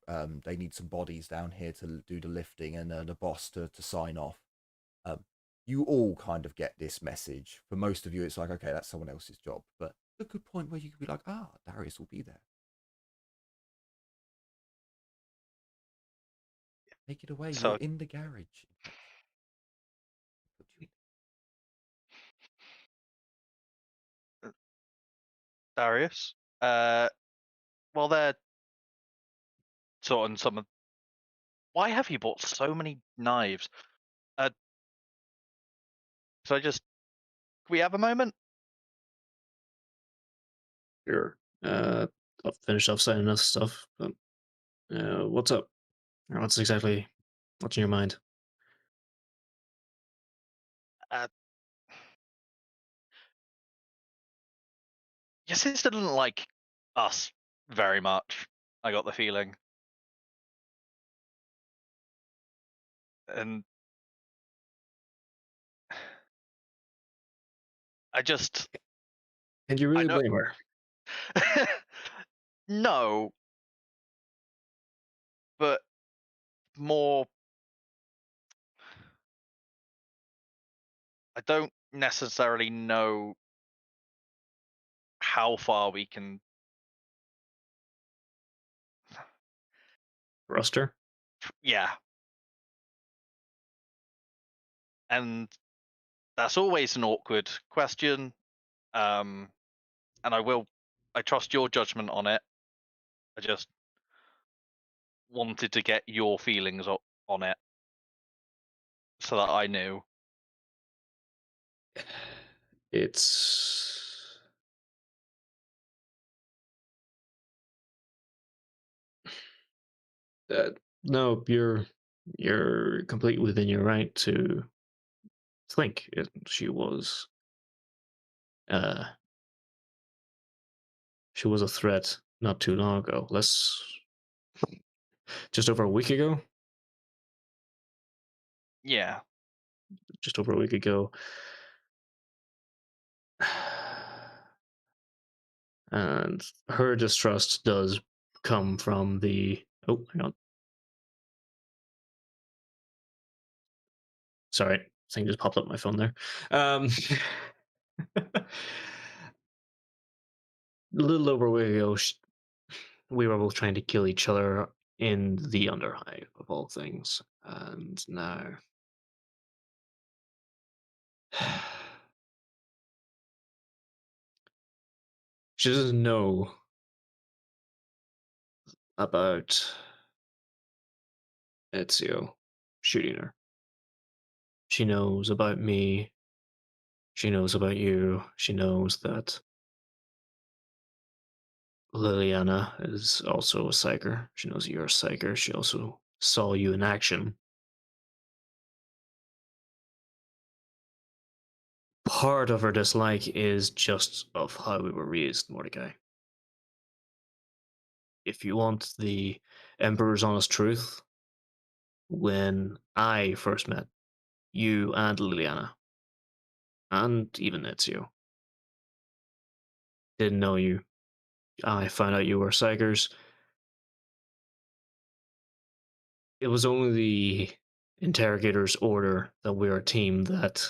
they need some bodies down here to do the lifting, and the boss to sign off. You all kind of get this message. For most of you, it's like, okay, that's someone else's job. But a good point where you could be like, Darius will be there. Take it away. So- You're in the garage. Darius, while they're sorting some of. Why have you bought so many knives? So can we have a moment? Sure. I'll finish off signing this stuff. But, what's up? Or what's in your mind? Your sister doesn't like us very much. I got the feeling. And I just. And you really know- blame her? No. But more. I don't necessarily know how far we can. Ruster? Yeah. And that's always an awkward question. And I trust your judgment on it. I just wanted to get your feelings on it so that I knew. It's no, you're completely within your right to think she was a threat not too long ago. Just over a week ago. Yeah. Just over a week ago. And her distrust does come from the. Oh, hang on. Sorry. thing just popped up on my phone there. A little over a week ago, we were both trying to kill each other in the Underhive, of all things. And now... she doesn't know about Ezio shooting her. She knows about me. She knows about you. She knows that Liliana is also a psyker. She knows you're a psyker. She also saw you in action. Part of her dislike is just of how we were raised, Mordecai. If you want the Emperor's honest truth, when I first met you and Liliana, and even Ezio, didn't know you. I found out you were psychers. It was only the interrogator's order that we're a team that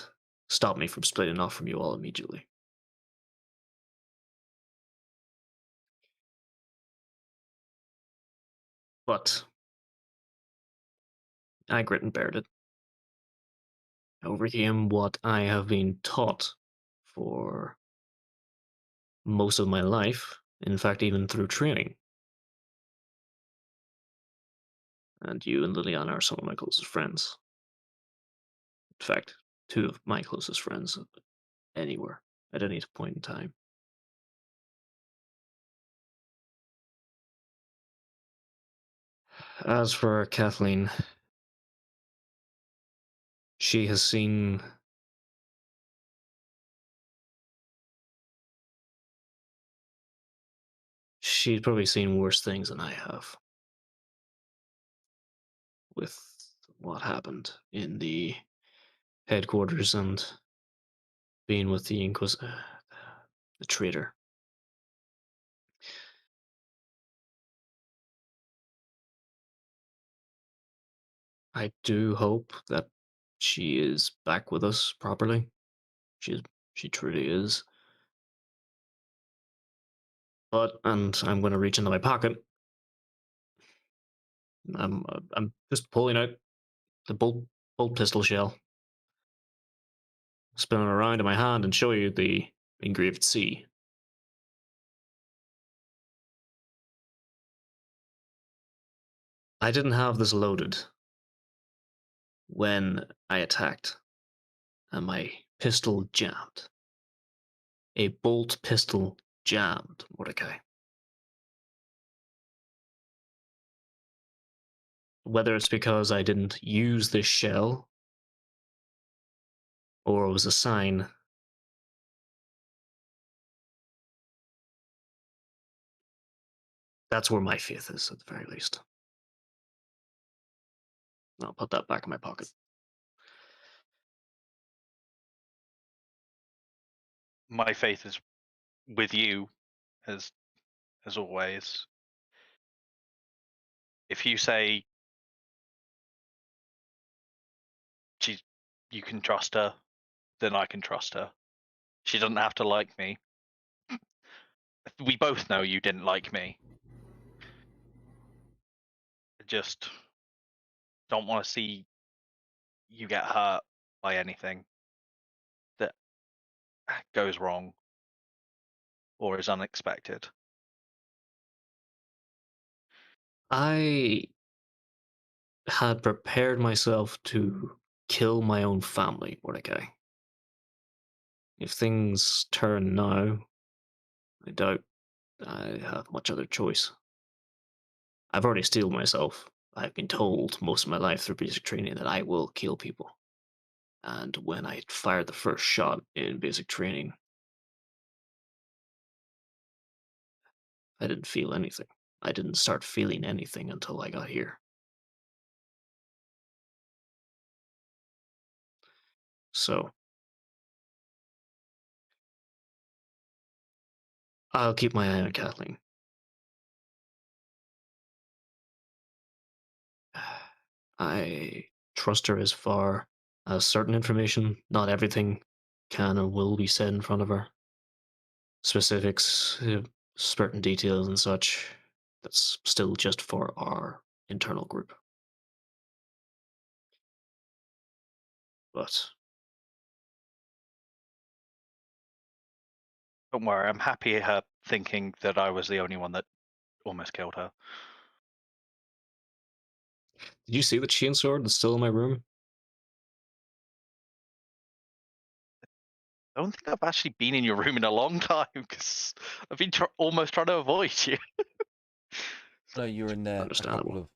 stopped me from splitting off from you all immediately. But I grit and bared it. I overcame what I have been taught for most of my life, in fact, even through training. And you and Liliana are some of my closest friends. In fact, two of my closest friends anywhere, at any point in time. As for Kathleen, she has seen she's probably seen worse things than I have with what happened in the headquarters and being with the the traitor. I do hope that she is back with us properly. She truly is. But, and I'm going to reach into my pocket. I'm just pulling out the bolt pistol shell, spin it around in my hand, and show you the engraved C. I didn't have this loaded when I attacked, and my pistol jammed. A bolt pistol jammed, Mordecai. Whether it's because I didn't use this shell, or it was a sign, that's where my faith is, at the very least. I'll put that back in my pocket. My faith is with you, as always. If you say you can trust her, then I can trust her. She doesn't have to like me. We both know you didn't like me. I just don't want to see you get hurt by anything that goes wrong or is unexpected. I had prepared myself to kill my own family, Mordecai. If things turn now, I doubt I have much other choice. I've already steeled myself. I've been told most of my life through basic training that I will kill people. And when I fired the first shot in basic training, I didn't feel anything. I didn't start feeling anything until I got here. So, I'll keep my eye on Kathleen. I trust her as far has certain information. Not everything can or will be said in front of her. Specifics, certain details and such. That's still just for our internal group. But Don't worry, I'm happy her thinking that I was the only one that almost killed her. did you see the chain sword that's still in my room? I don't think I've actually been in your room in a long time because I've been almost trying to avoid you. No, you were in there a Understandable.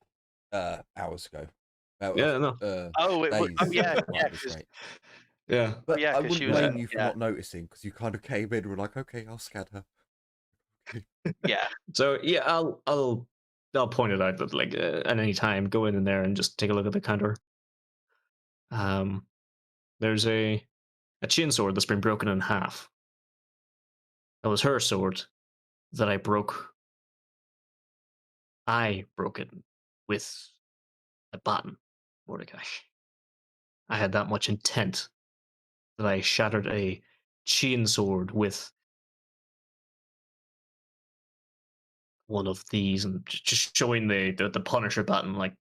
couple of hours ago. Yeah, no. Days, yeah, might yeah, be straight. Yeah. But yeah, I 'cause she wouldn't was, blame you for yeah. not noticing because you kind of came in and were like, okay, I'll scan her. yeah. So yeah, I'll point it out that like at any time, go in there and just take a look at the counter. There's a chain sword that's been broken in half. That was her sword that I broke. I broke it with a baton, Mordecai. I had that much intent that I shattered a chain sword with one of these and just showing the Punisher button like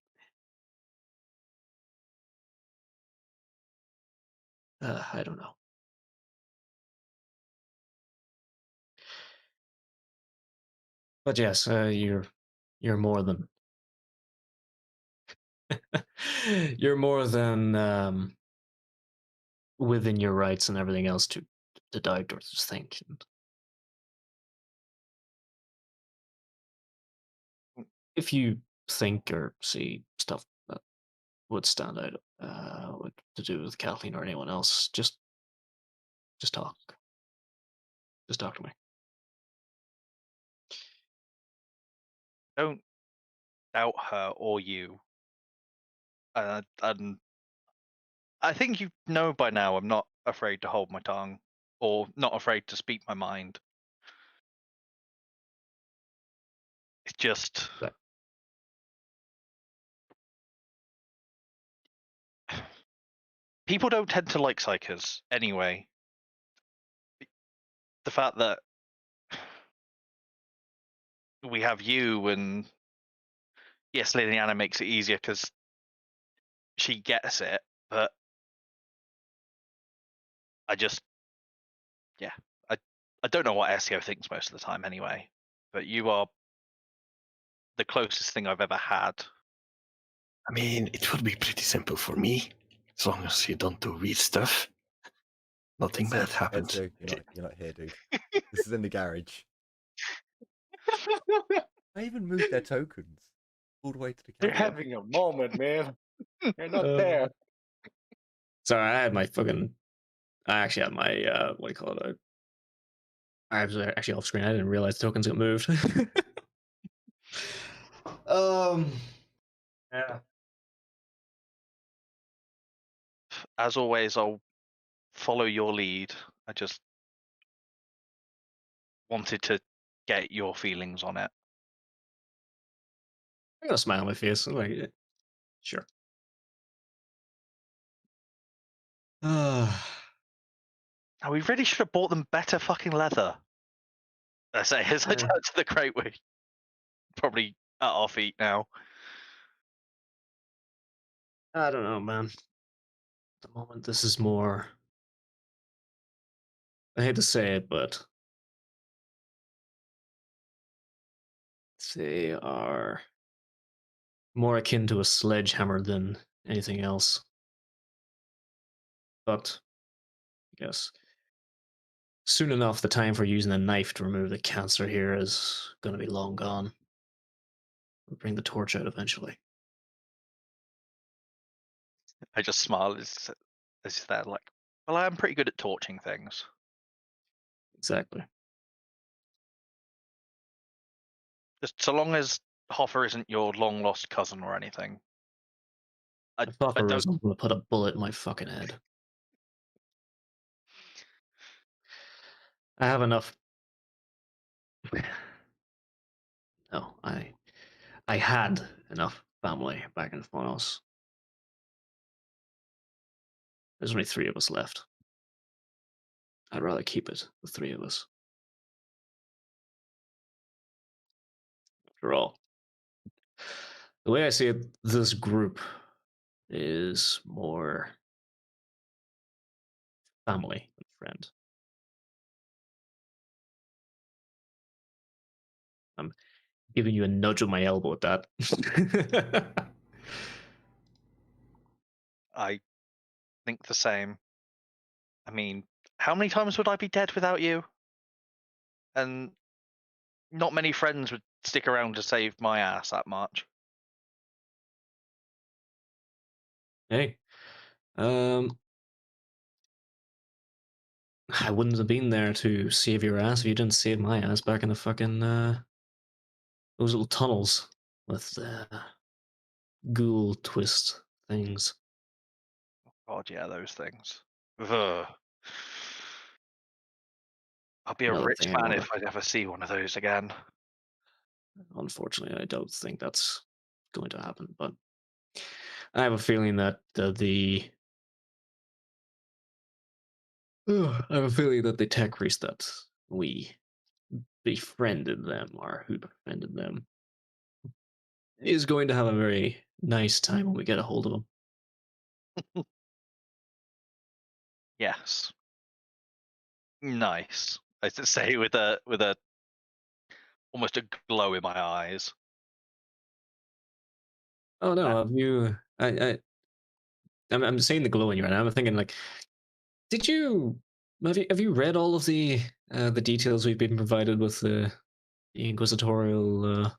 I don't know. But yes, you're more than you're more than within your rights and everything else to doubt or to think. And if you think or see stuff that would stand out to do with Kathleen or anyone else, just talk. Just talk to me. Don't doubt her or you. And I think you know by now I'm not afraid to hold my tongue or not afraid to speak my mind. It's just Right. people don't tend to like psychers anyway. The fact that we have you and yes, Liliana makes it easier because she gets it, but I just, yeah, I don't know what SEO thinks most of the time anyway, but you are the closest thing I've ever had. I mean, it would be pretty simple for me, as long as you don't do weird stuff. Nothing bad happens. You're not here, dude. This is in the garage. I even moved their tokens all the way to the You're garage. having a moment, man. You're not there. Sorry, I actually had my what do you call it? I was actually off screen. I didn't realize tokens got moved. Yeah. As always, I'll follow your lead. I just wanted to get your feelings on it. I got a smile on my face. I'm like, sure. Now, we really should have bought them better fucking leather. I say, as I Yeah. turn to the crate, we're probably at our feet now. I don't know, man. At the moment, this is more. I hate to say it, but they are more akin to a sledgehammer than anything else. But I guess soon enough, the time for using a knife to remove the cancer here is going to be long gone. We'll bring the torch out eventually. I just smile as that, like, well, I am pretty good at torching things. Exactly. Just so long as Hoffer isn't your long lost cousin or anything. I If Hoffer don't. is, I'm going to put a bullet in my fucking head. I have enough. No, I had enough family back in Phonos. There's only 3 of us left. I'd rather keep it, the 3 of us. After all, the way I see it, this group is more family than friend. I'm giving you a nudge with my elbow at that. I think the same. I mean, how many times would I be dead without you? And not many friends would stick around to save my ass that much. Hey, I wouldn't have been there to save your ass if you didn't save my ass back in the fucking those little tunnels with the ghoul twist things. God, yeah, those things. Ugh. I'll be a Another rich thing I man wanna- if I ever see one of those again. Unfortunately, I don't think that's going to happen, but I have a feeling that the tech priest that we befriended them, or who befriended them, is going to have a very nice time when we get a hold of him. Yes. Nice. I should say with a almost a glow in my eyes. Oh no, have you? I'm saying the glow in your eye. I'm thinking like, did you have you read all of the details we've been provided with the Inquisitorial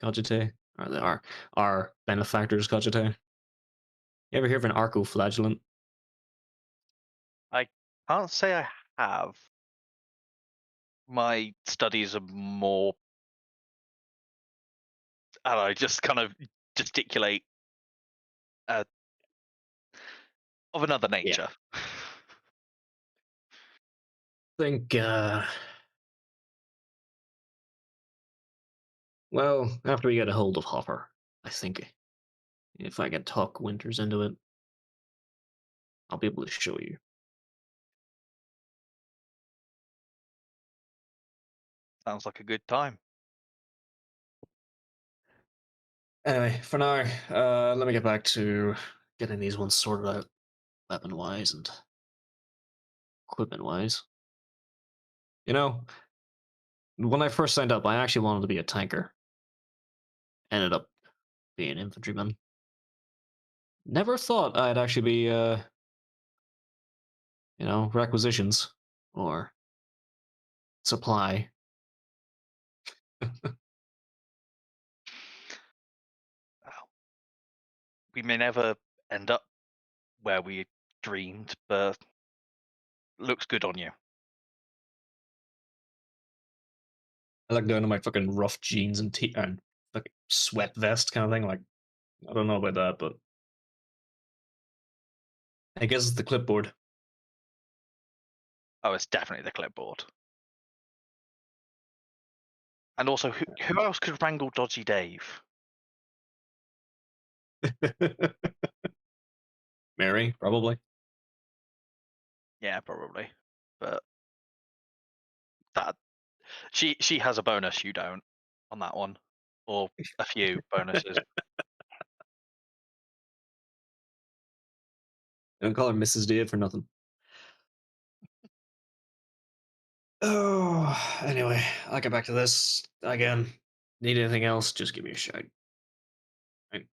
cogite, or our benefactors cogite? You ever hear of an arco-flagellant? I can't say I have. My studies are more, I don't know, just kind of gesticulate of another nature. Think well, after we get a hold of Hopper, I think if I can talk Winters into it, I'll be able to show you. Sounds like a good time. Anyway, for now, let me get back to getting these ones sorted out, weapon-wise and equipment-wise. You know, when I first signed up, I actually wanted to be a tanker. Ended up being an infantryman. Never thought I'd actually be, requisitions or supply. Well, we may never end up where we dreamed, but looks good on you. I look down at my fucking rough jeans and fucking sweat vest kind of thing. Like, I don't know about that, but I guess it's the clipboard. Oh, it's definitely the clipboard. And also, who else could wrangle Dodgy Dave? Mary, probably. Yeah, probably. But that she has a bonus, you don't, on that one, or a few bonuses. Don't call her Mrs. Dave for nothing. Oh, anyway, I'll get back to this again. Need anything else? Just give me a shout. Right.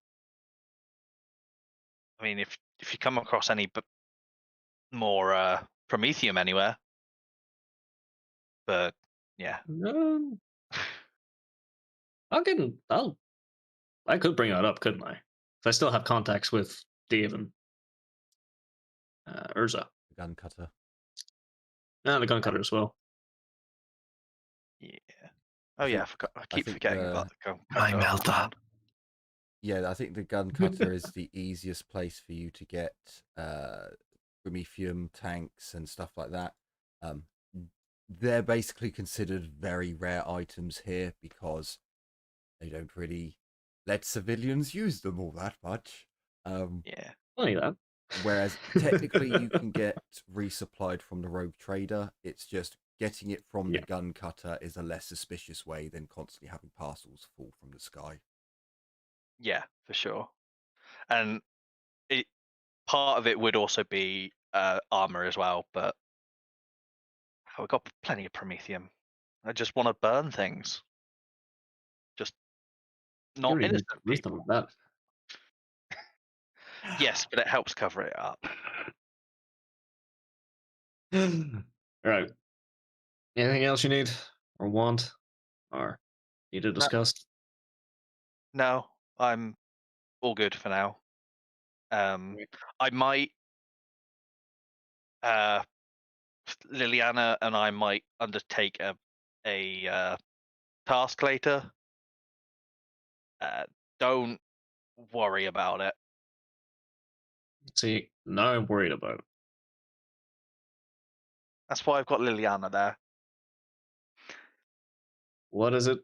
I mean, if you come across any more Prometheum anywhere, but yeah, I could bring that up, couldn't I? If I still have contacts with Dave and Urza. Gun cutter. And the gun cutter as well. yeah. Oh yeah, I keep think forgetting about the gun My cutter. Melta. Yeah, I think the gun cutter is the easiest place for you to get Prometheum tanks and stuff like that. They're basically considered very rare items here because they don't really let civilians use them all that much. Yeah. Funny that. Whereas technically you can get resupplied from the rogue trader. It's just getting it from the Yeah. gun cutter is a less suspicious way than constantly having parcels fall from the sky. Yeah, for sure. And part of it would also be armor as well, but we've got plenty of Promethium. I just want to burn things. Just You not don't even need innocent wisdom people. of that. Yes, but it helps cover it up. Right. Anything else you need or want or need to discuss? No, I'm all good for now. Right. I might Liliana and I might undertake a task later. Don't worry about it. See, now I'm worried about it. That's why I've got Liliana there. What is it?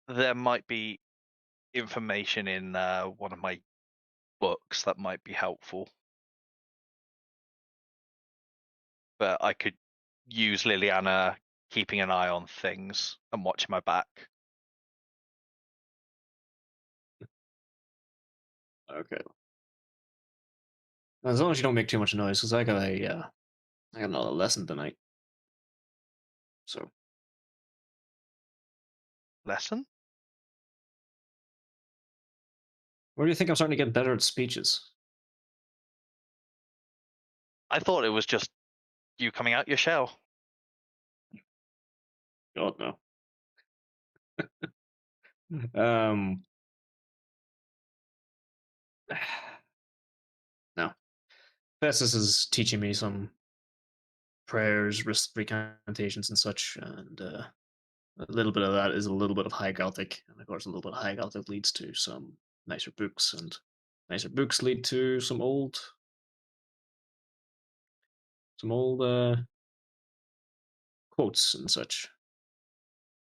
There might be information in one of my books that might be helpful, but I could use Liliana keeping an eye on things and watching my back. Okay. As long as you don't make too much noise, because I got another lesson tonight. So Lesson? where do you think I'm starting to get better at speeches? I thought it was just you coming out your shell. God no. um No. Festus is teaching me some prayers, recantations, and such, and a little bit of that is a little bit of High Gothic, and of course, a little bit of High Gothic leads to some nicer books, and nicer books lead to some old quotes and such.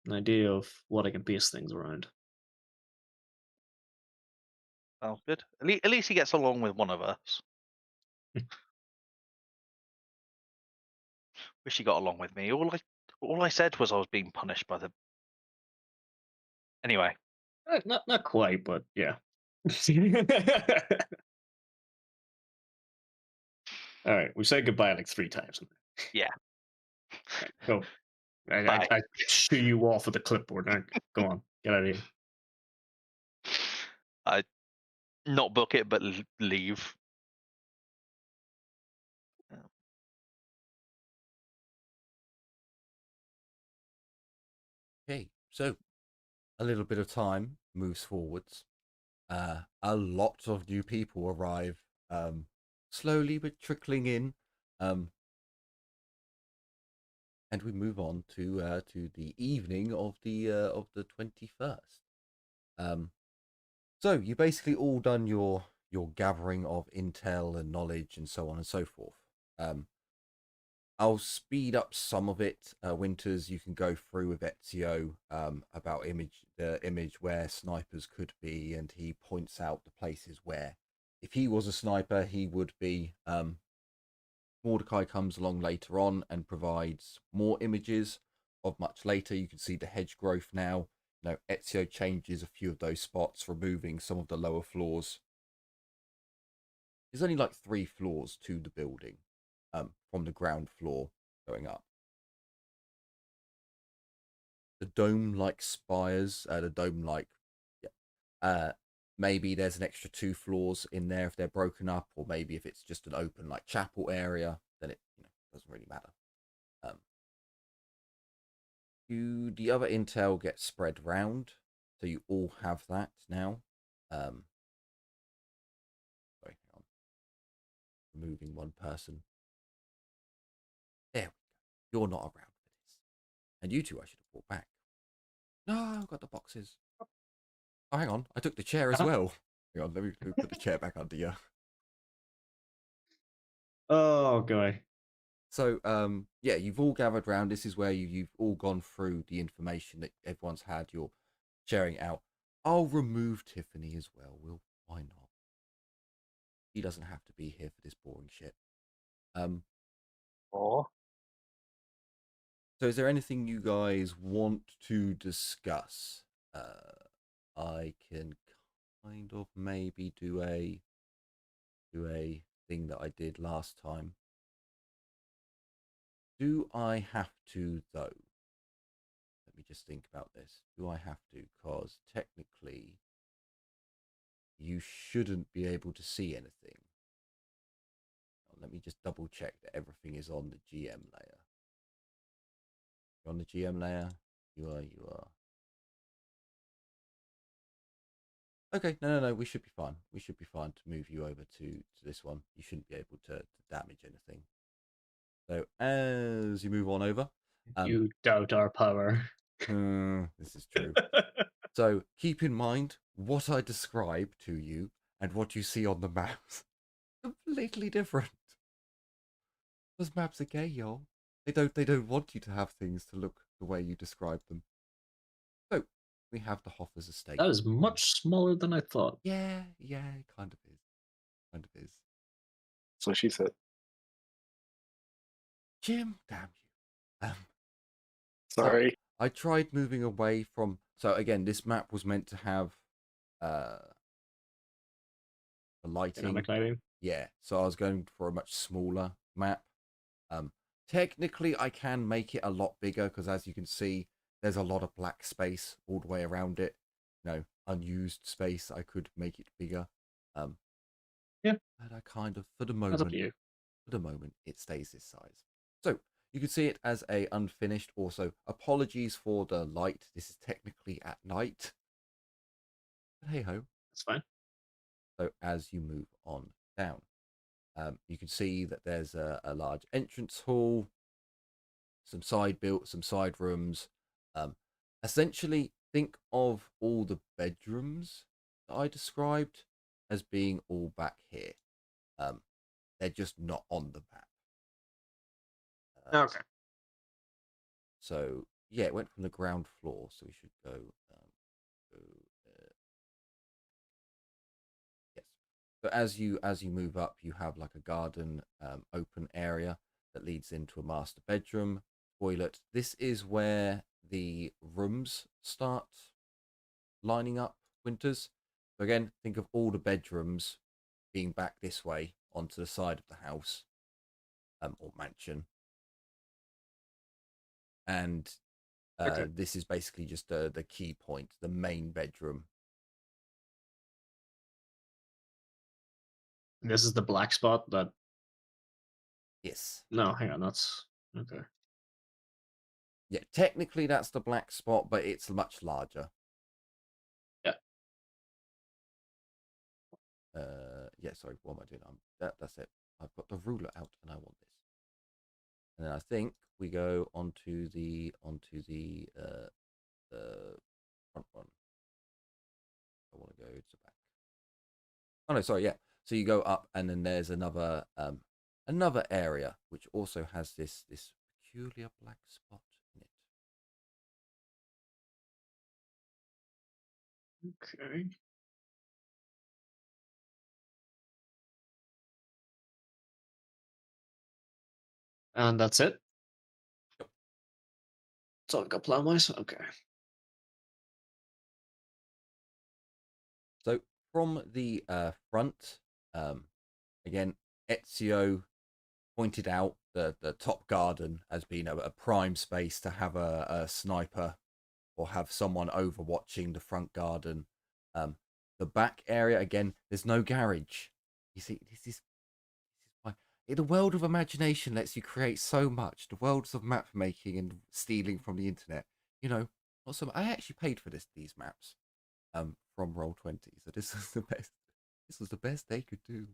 An idea of what I can base things around. Sounds good. At least he gets along with one of us. Wish he got along with me. All I said was I was being punished by the. Anyway, Not quite, but yeah. All right, we said goodbye like 3 times. yeah. Right, go. Bye. I shoo you off with the clipboard. Now, go on, get out of here. I not book it, but leave. Okay, so a little bit of time moves forwards. A lot of new people arrive, slowly but trickling in, and we move on to the evening of the 21st. So you basically all done your gathering of intel and knowledge and so on and so forth. I'll speed up some of it. Winters, you can go through with Ezio about the image where snipers could be, and he points out the places where, if he was a sniper, he would be. Mordecai comes along later on and provides more images of much later. You can see the hedge growth now. Ezio changes a few of those spots, removing some of the lower floors. There's only like 3 floors to the building. From the ground floor going up. The dome-like spires, maybe there's an extra 2 floors in there if they're broken up, or maybe if it's just an open like chapel area, then it doesn't really matter. The other intel gets spread round, so you all have that now. Sorry, hang on. Removing one person. There we go. You're not around for this. And you two I should have brought back. No, I've got the boxes. Oh, hang on. I took the chair as well. Hang on, let me put the chair back under you. Oh, God. So, yeah, you've all gathered round. This is where you've all gone through the information that everyone's had. You're sharing out. I'll remove Tiffany as well. Why not? he doesn't have to be here for this boring shit. Aw. So is there anything you guys want to discuss? I can kind of maybe do a thing that I did last time. Do I have to though? Let me just think about this. Do I have to? Because technically you shouldn't be able to see anything. Let me just double check that everything is on the GM layer. You're on the GM layer? You are. Okay, no, we should be fine. We should be fine to move you over to this one. You shouldn't be able to damage anything. So as you move on over... you doubt our power. This is true. So keep in mind what I describe to you and what you see on the maps. Completely different. Those maps are gay, y'all. They don't want you to have things to look the way you describe them. So we have the Hoffer's estate. That is much smaller than I thought. Yeah, it kind of is. So she said. Jim, damn you. Sorry. So I tried moving away from... So again, this map was meant to have the lighting. Dynamic lighting. Yeah, so I was going for a much smaller map. Technically, I can make it a lot bigger because, as you can see, there's a lot of black space all the way around it. You know, unused space. I could make it bigger. Yeah. But I kind of, for the moment, That's up to you. For the moment, it stays this size. So you can see it as a unfinished. Also, apologies for the light. This is technically at night. But hey ho. That's fine. So as you move on down, you can see that there's a large entrance hall, some side rooms. Essentially, think of all the bedrooms that I described as being all back here. They're just not on the map. Okay. So yeah, it went from the ground floor. So we should go. Yes. So as you move up, you have like a garden, open area that leads into a master bedroom, toilet. This is where the rooms start lining up. Winters. So again, think of all the bedrooms being back this way onto the side of the house, or mansion. And Okay. this is basically just the key point, the main bedroom. This is the black spot that... Yes. No, hang on, that's... Okay. Yeah, technically that's the black spot, but it's much larger. Yeah. Yeah, sorry, what am I doing? That's it. I've got the ruler out and I want this. And then I think we go onto the front one. I want to go to the back. Oh no, sorry, yeah. So you go up and then there's another area which also has this peculiar black spot in it. Okay. And that's it? Yep. That's all I got plan-wise? Okay. So from the front, again, Ezio pointed out the top garden as being a prime space to have a sniper or have someone overwatching the front garden. The back area, again, there's no garage. You see, this is why the world of imagination lets you create so much. The worlds of map making and stealing from the internet. You know, not so. I actually paid for these maps, from Roll20. So this was the best. This was the best they could do.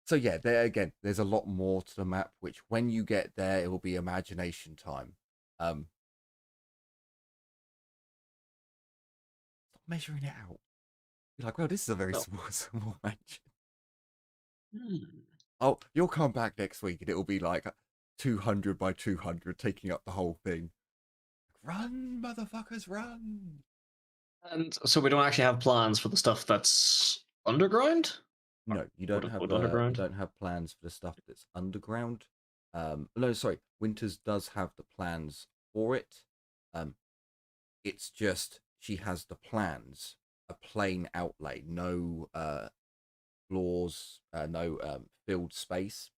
So yeah, there's a lot more to the map. Which when you get there, it will be imagination time. Stop measuring it out. You're like, well, this is a very small mansion. Oh, you'll come back next week and it will be like 200 by 200, taking up the whole thing. Run, motherfuckers, run! And so we don't actually have plans for the stuff that's underground? No, you don't have Quote-unquote you underground? don't have plans for the stuff that's underground. No, sorry, Winters does have the plans for it. It's just she has the plans, a plain outlay, no floors, no filled space,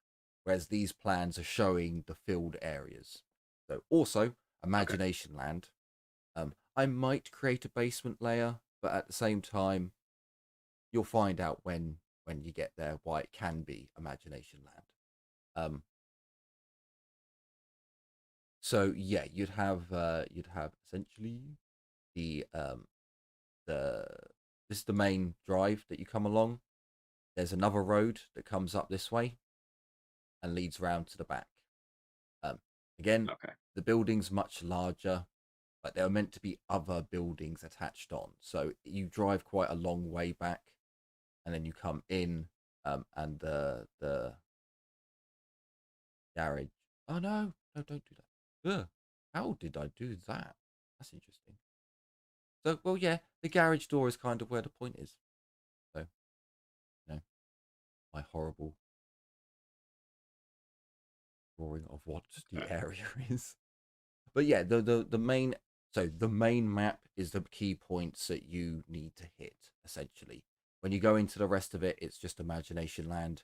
whereas these plans are showing the filled areas. So also Imagination Land. I might create a basement layer, but at the same time, you'll find out when you get there why it can be Imagination Land. So yeah, you'd have essentially the this is the main drive that you come along. There's another road that comes up this way and leads round to the back. Again, Okay. the building's much larger, but there are meant to be other buildings attached on. So you drive quite a long way back, and then you come in, and the garage. Oh no, don't do that. Ugh, how did I do that? That's interesting. So, well, yeah, the garage door is kind of where the point is. So, you know, my horrible drawing of what the area is. But yeah, the main the main map is the key points that you need to hit essentially. When you go into the rest of it, it's just Imagination Land.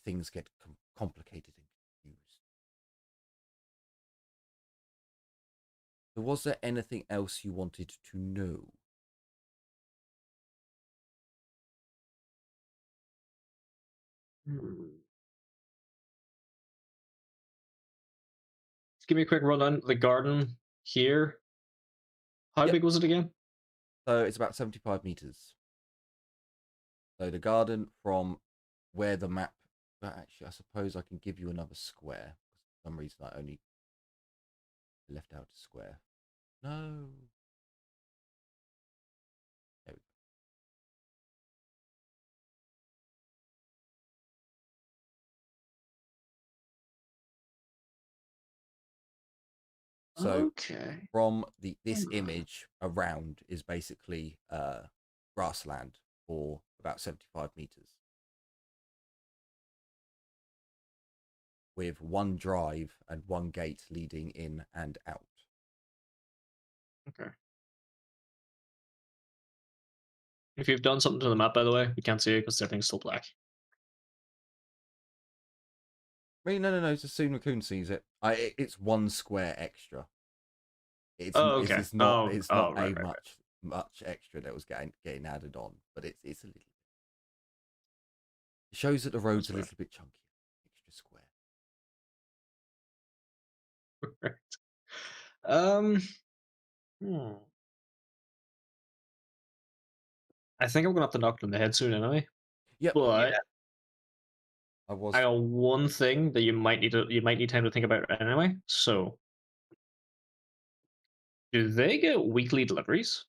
Things get complicated and confused. So was there anything else you wanted to know? Just give me a quick rundown. The garden here. How Yep. big was it again? So it's about 75 meters. So the garden from where the map. But actually, I suppose I can give you another square. For some reason, I only left out a square. No. There we go. So Okay. from this image around is basically grassland for about 75 meters. With one drive and one gate leading in and out. Okay. If you've done something to the map, by the way, we can't see it because everything's still black. Really, no. As soon as Raccoon sees it, it's one square extra. It's okay. it's not right. much extra that was getting added on, but it's a little. It shows that the road's a little bit chunky. Extra square. Right. I think I'm gonna have to knock it on the head soon anyway. Yep. But Yeah. I got one thing that you might need time to think about anyway. So, do they get weekly deliveries?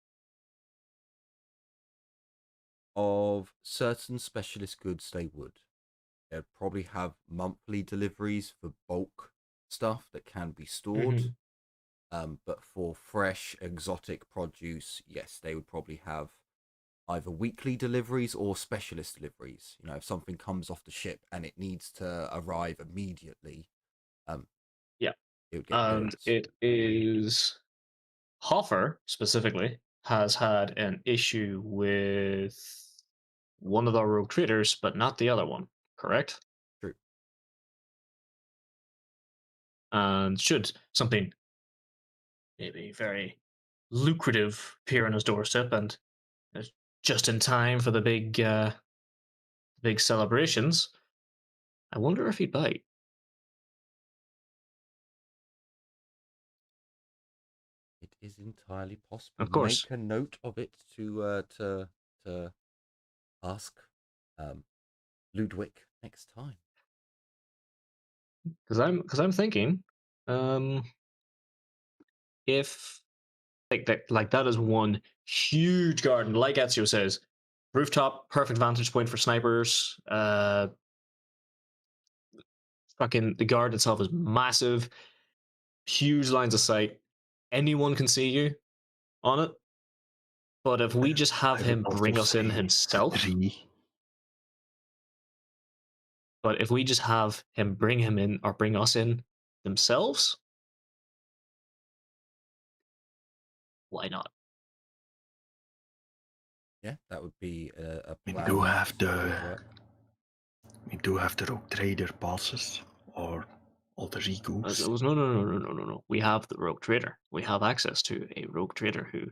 Of certain specialist goods, they would. They'd probably have monthly deliveries for bulk stuff that can be stored. But for fresh exotic produce, yes, they would probably have either weekly deliveries or specialist deliveries. You know, if something comes off the ship and it needs to arrive immediately, Yeah. it would get And goods. it is Hoffer specifically has had an issue with one of the rogue traders, but not the other one, correct? True. And should something maybe very lucrative appear on his doorstep and it's just in time for the big celebrations, I wonder if he'd bite. It is entirely possible. Of course. Make a note of it to ask Ludwig next time. Because I'm thinking, if that is one huge garden, like Ezio says, rooftop, perfect vantage point for snipers. Fucking the garden itself is massive, huge lines of sight. Anyone can see you on it. But if we just have I him would bring also us in say himself, 3. but if we just have him bring him in or bring us in themselves, why not? Yeah, that would be a We plan. do that have would work. the Rogue Trader passes or alter egos. No. We have the Rogue Trader. We have access to a Rogue Trader who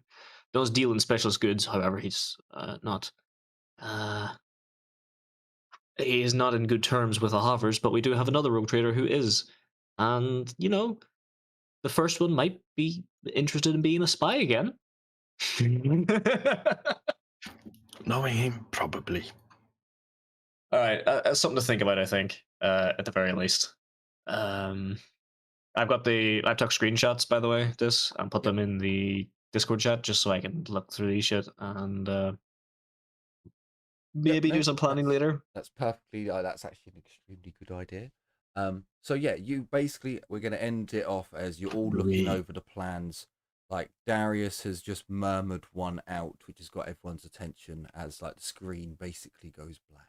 does deal in specialist goods. However, he's not. He is not in good terms with the Hoffers, but we do have another Rogue Trader who is. And, you know, the first one might be interested in being a spy again. Knowing him, probably. All right, something to think about, I think, at the very least. I've took screenshots, by the way, this, and put them in the Discord chat just so I can look through these shit and maybe do some planning later. That's perfectly. That's actually an extremely good idea. So yeah, we're going to end it off as you're all looking over the plans. Like Darius has just murmured one out, which has got everyone's attention as like the screen basically goes black.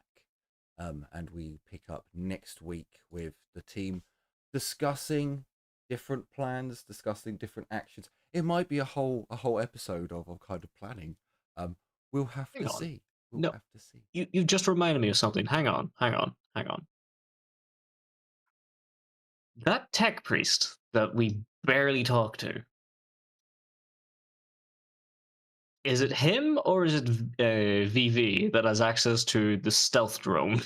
And we pick up next week with the team discussing different plans, discussing different actions. It might be a whole episode of kind of planning. We'll have to see. We'll have to see. You just reminded me of something. Hang on. That tech priest that we barely talked to, is it him or is it VV that has access to the stealth drone?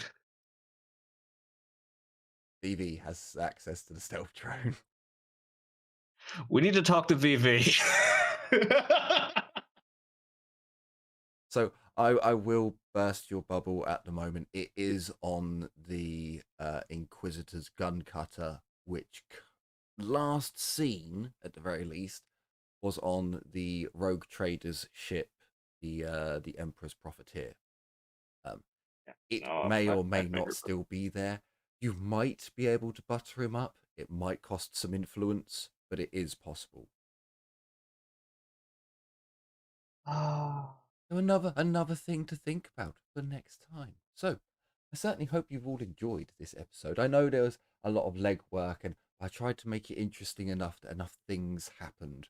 VV has access to the stealth drone. We need to talk to VV. So I will burst your bubble at the moment. It is on the Inquisitor's gun cutter, which last seen at the very least was on the Rogue Trader's ship, the Emperor's Profiteer. It may or may not still be there. You might be able to butter him up. It might cost some influence, but it is possible. So another thing to think about for next time. So I certainly hope you've all enjoyed this episode. I know there was a lot of legwork, and I tried to make it interesting enough that enough things happened.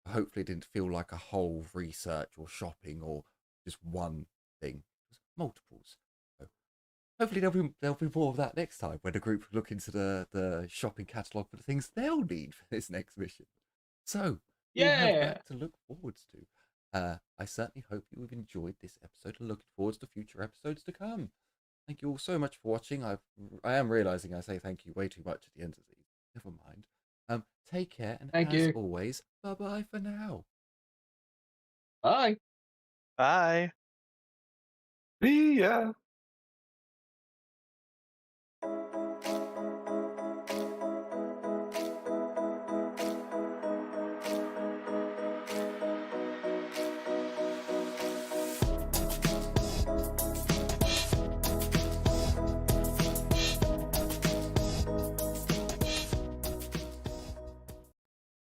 Hopefully it didn't feel like a whole research or shopping or just one thing. It was multiples. So hopefully there'll be more of that next time when the group look into the shopping catalogue for the things they'll need for this next mission. So we'll have that to look forward to. I certainly hope you've enjoyed this episode and looking forward to future episodes to come. Thank you all so much for watching. I am realizing I say thank you way too much at the end of these. Never mind. Take care, and as always, bye-bye for now. Bye. Bye. Yeah.